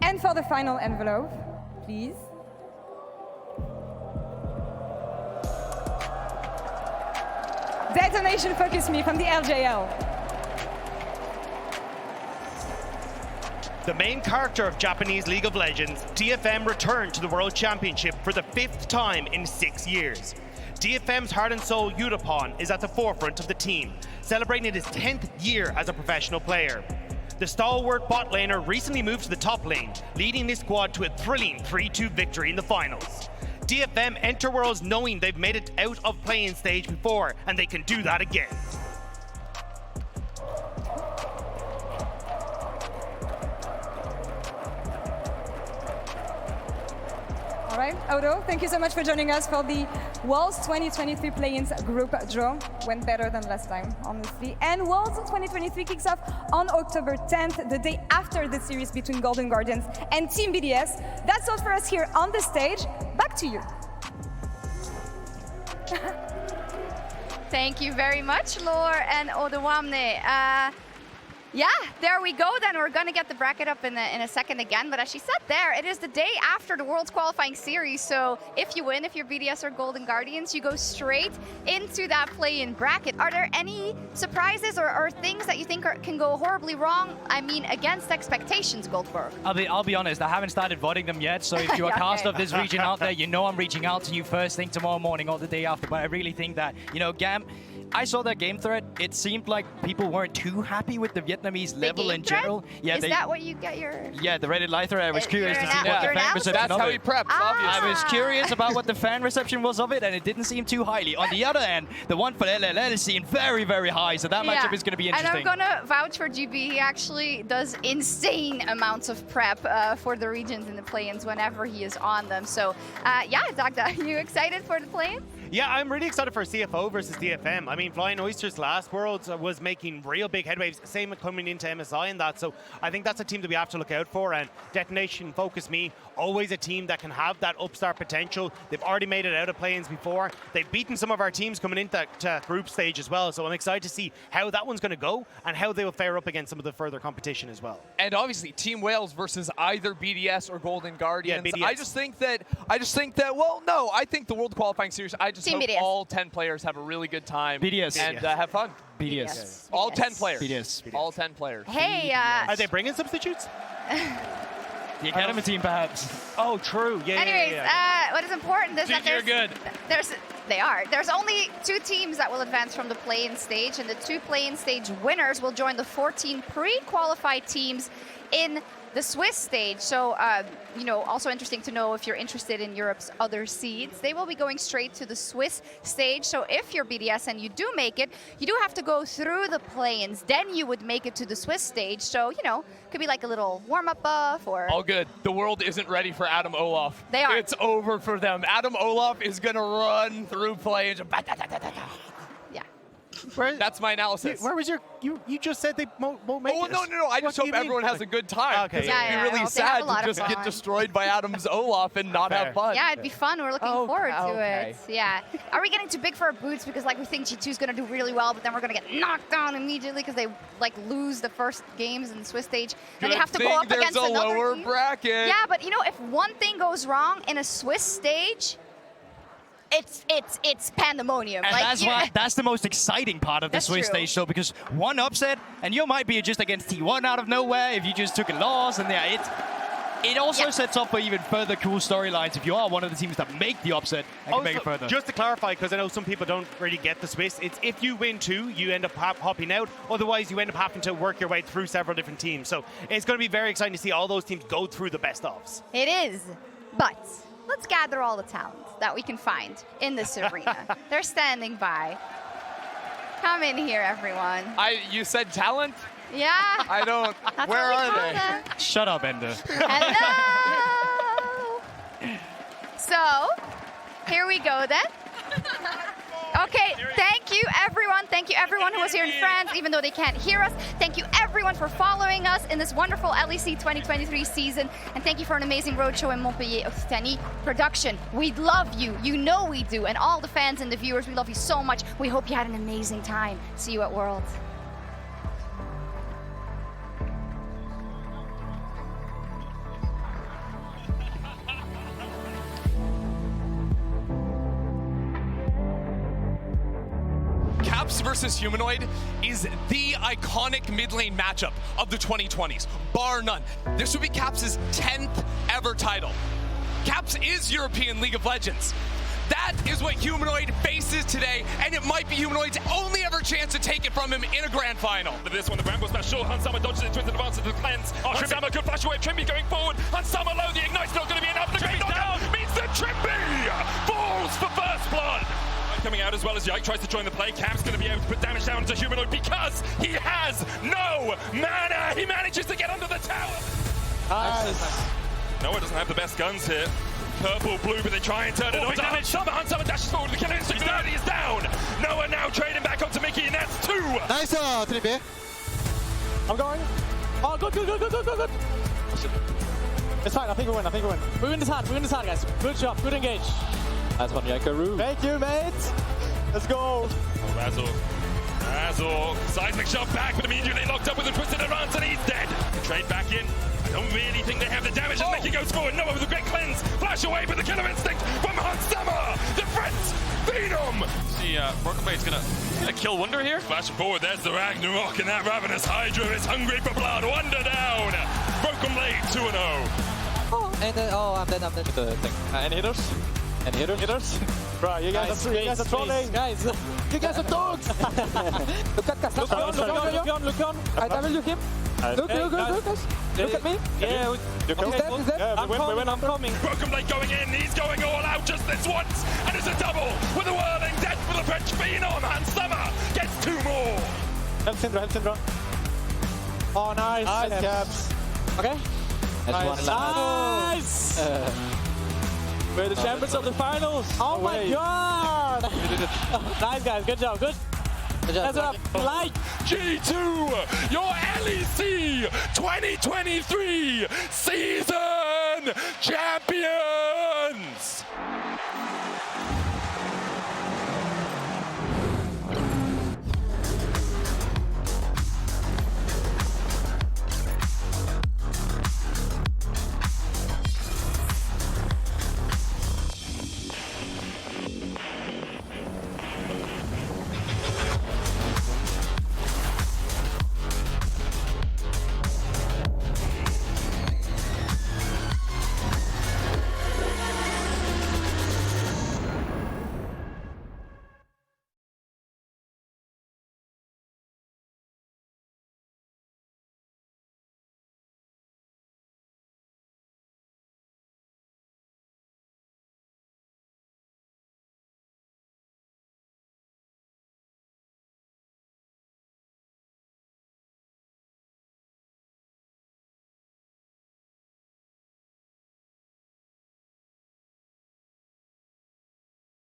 And for the final envelope, please. Detonation Focus Me from the LJL. The main character of Japanese League of Legends, DFM returned to the World Championship for the 5th time in 6 years. DFM's heart and soul Yutapon is at the forefront of the team, celebrating his 10th year as a professional player. The stalwart bot laner recently moved to the top lane, leading this squad to a thrilling 3-2 victory in the finals. DFM enter Worlds knowing they've made it out of play-in stage before, and they can do that again. All right, Odo, thank you so much for joining us for the Worlds 2023 play-ins group draw. Went better than last time, honestly. And Worlds 2023 kicks off on October 10th, the day after the series between Golden Guardians and Team BDS. That's all for us here on the stage. Back to you. Thank you very much, Lore and Odewamne. Yeah, there we go then. We're going to get the bracket up in a second again. But as she said there, it is the day after the World's qualifying series. So if you win, if you're BDS or Golden Guardians, you go straight into that play-in bracket. Are there any surprises or things that you think can go horribly wrong? I mean, against expectations, Guldborg. I'll be honest, I haven't started voting them yet. So if you're a cast of this region out there, you know I'm reaching out to you first thing tomorrow morning or the day after. But I really think that, you know, GAM, I saw that game thread. It seemed like people weren't too happy with the Vietnamese level in general. Yeah, is that what you get your... Yeah, the Reddit live thread. I was curious to see what the fan reception That's how he prepped, obviously. I was curious about what the fan reception was of it, and it didn't seem too highly. On the other hand, the one for LLL seemed very, very high, so that matchup is going to be interesting. And I'm going to vouch for GB. He actually does insane amounts of prep for the regions in the play-ins whenever he is on them. So, yeah, Dagda, are you excited for the play-ins? Yeah, I'm really excited for CFO versus DFM. I mean, Flying Oysters last Worlds was making real big headwaves, same coming into MSI and that, so I think that's a team that we have to look out for, and Detonation Focus Me, always a team that can have that upstart potential. They've already made it out of play-ins before. They've beaten some of our teams coming into group stage as well, so I'm excited to see how that one's going to go and how they will fare up against some of the further competition as well. And obviously, Team Wales versus either BDS or Golden Guardians. Yeah, BDS. I just think that, well, no, I think the World Qualifying Series, I just Team hope BDS. all 10 players have a really good time. BDS. And have fun. BDS. All 10 players. BDS. All 10 players. Hey, Are they bringing substitutes? The Academy team, perhaps. Oh, true. Yeah. anyways, what is important is that You're good. There's only 2 teams that will advance from the play-in stage, and the 2 play-in stage winners will join the 14 pre-qualified teams in the Swiss stage. So, you know, also interesting to know if you're interested in Europe's other seeds. They will be going straight to the Swiss stage. So if you're BDS and you do make it, you do have to go through the play-ins. Then you would make it to the Swiss stage. So, you know, could be like a little warm-up buff or... All good. The world isn't ready for Adam Olaf. They are. It's over for them. Adam Olaf is going to run through play-ins. That's my analysis. Where was your... You just said they won't make it. No. I just hope everyone has a good time. Okay. It'd be really sad to just get destroyed by Adam's Olaf and not have fun. Yeah, it'd be fun. We're looking forward to it. Yeah. Are we getting too big for our boots? Because like we think G2 is going to do really well, but then we're going to get knocked down immediately because they like lose the first games in the Swiss stage. Then they have to go up against another lower team. bracket. Yeah, but you know, if one thing goes wrong in a Swiss stage, it's pandemonium. And that's the most exciting part of the Swiss stage, though, because one upset, and you might be just against T1 out of nowhere if you just took a loss, and it also sets up for even further cool storylines if you are one of the teams that make the upset and can make it further. Just to clarify, because I know some people don't really get the Swiss, it's if you win 2, you end up hopping out. Otherwise, you end up having to work your way through several different teams. So it's going to be very exciting to see all those teams go through the best-ofs. It is, but let's gather all the talent that we can find in this arena. They're standing by. Come in here, everyone. You said talent? Yeah. I don't. That's Where what we are call they? them. Shut up, Ender. Hello. So, here we go then. Okay, thank you everyone. Thank you everyone who was here in France, even though they can't hear us. Thank you everyone for following us in this wonderful LEC 2023 season. And thank you for an amazing roadshow in Montpellier Occitanie production. We love you. You know we do. And all the fans and the viewers, we love you so much. We hope you had an amazing time. See you at Worlds. Caps versus Humanoid is the iconic mid lane matchup of the 2020s, bar none. This would be Caps' 10th ever title. Caps is European League of Legends. That is what Humanoid faces today, and it might be Humanoid's only ever chance to take it from him in a grand final. This one, the Bramble Smash, sure, Hunsama dodges it, twins advances to the cleanse. Hunsama could flash away, Trymbi going forward. Hunsama low, the ignite's not going to be enough. The great down means that Trymbi falls for first blood. Coming out as well as Yike tries to join the play. Cam's going to be able to put damage down to Humanoid because he has no mana. He manages to get under the tower. Noah doesn't have the best guns here. Purple, blue, but they try and turn it on. Hunsama dashes forward. The killer instinct is down. Noah now trading back onto Mikyx, and that's 2. Nice, Trymbi. I'm going. Oh, good. It's fine, I think we win. We win this hard, guys. Good job, good engage. Nice one, Yike. Thank you, mate. Let's go. Razork, seismic shot back, but immediately locked up with a twisted advance, and he's dead. Trade back in. I don't really think they have the damage as Mikyx goes forward. Noah with a great cleanse. Flash away, but the killer instinct from Hunsama. The French Phenom. See, Brokenblade's gonna kill Wunder here. Flashing forward, there's the Ragnarok, and that Ravenous Hydra is hungry for blood. Wunder down. Brokenblade 2-0. I'm dead. Any hitters? Bro, you guys are trolling. Guys, you guys are dogs. Look at Cassandra. Look on. I will him. Look at me. Yeah, he's dead. Yeah, we win. I'm coming. Brokenblade going in. He's going all out just this once. And it's a double with a whirling death for the French Phenom. Hunsama gets 2 more. Help Syndra. Oh, nice. Caps. Okay. Nice. We're the champions of the finals. Oh my god. Nice, guys. Good job. That's up. Like G2, your LEC 2023 season champion.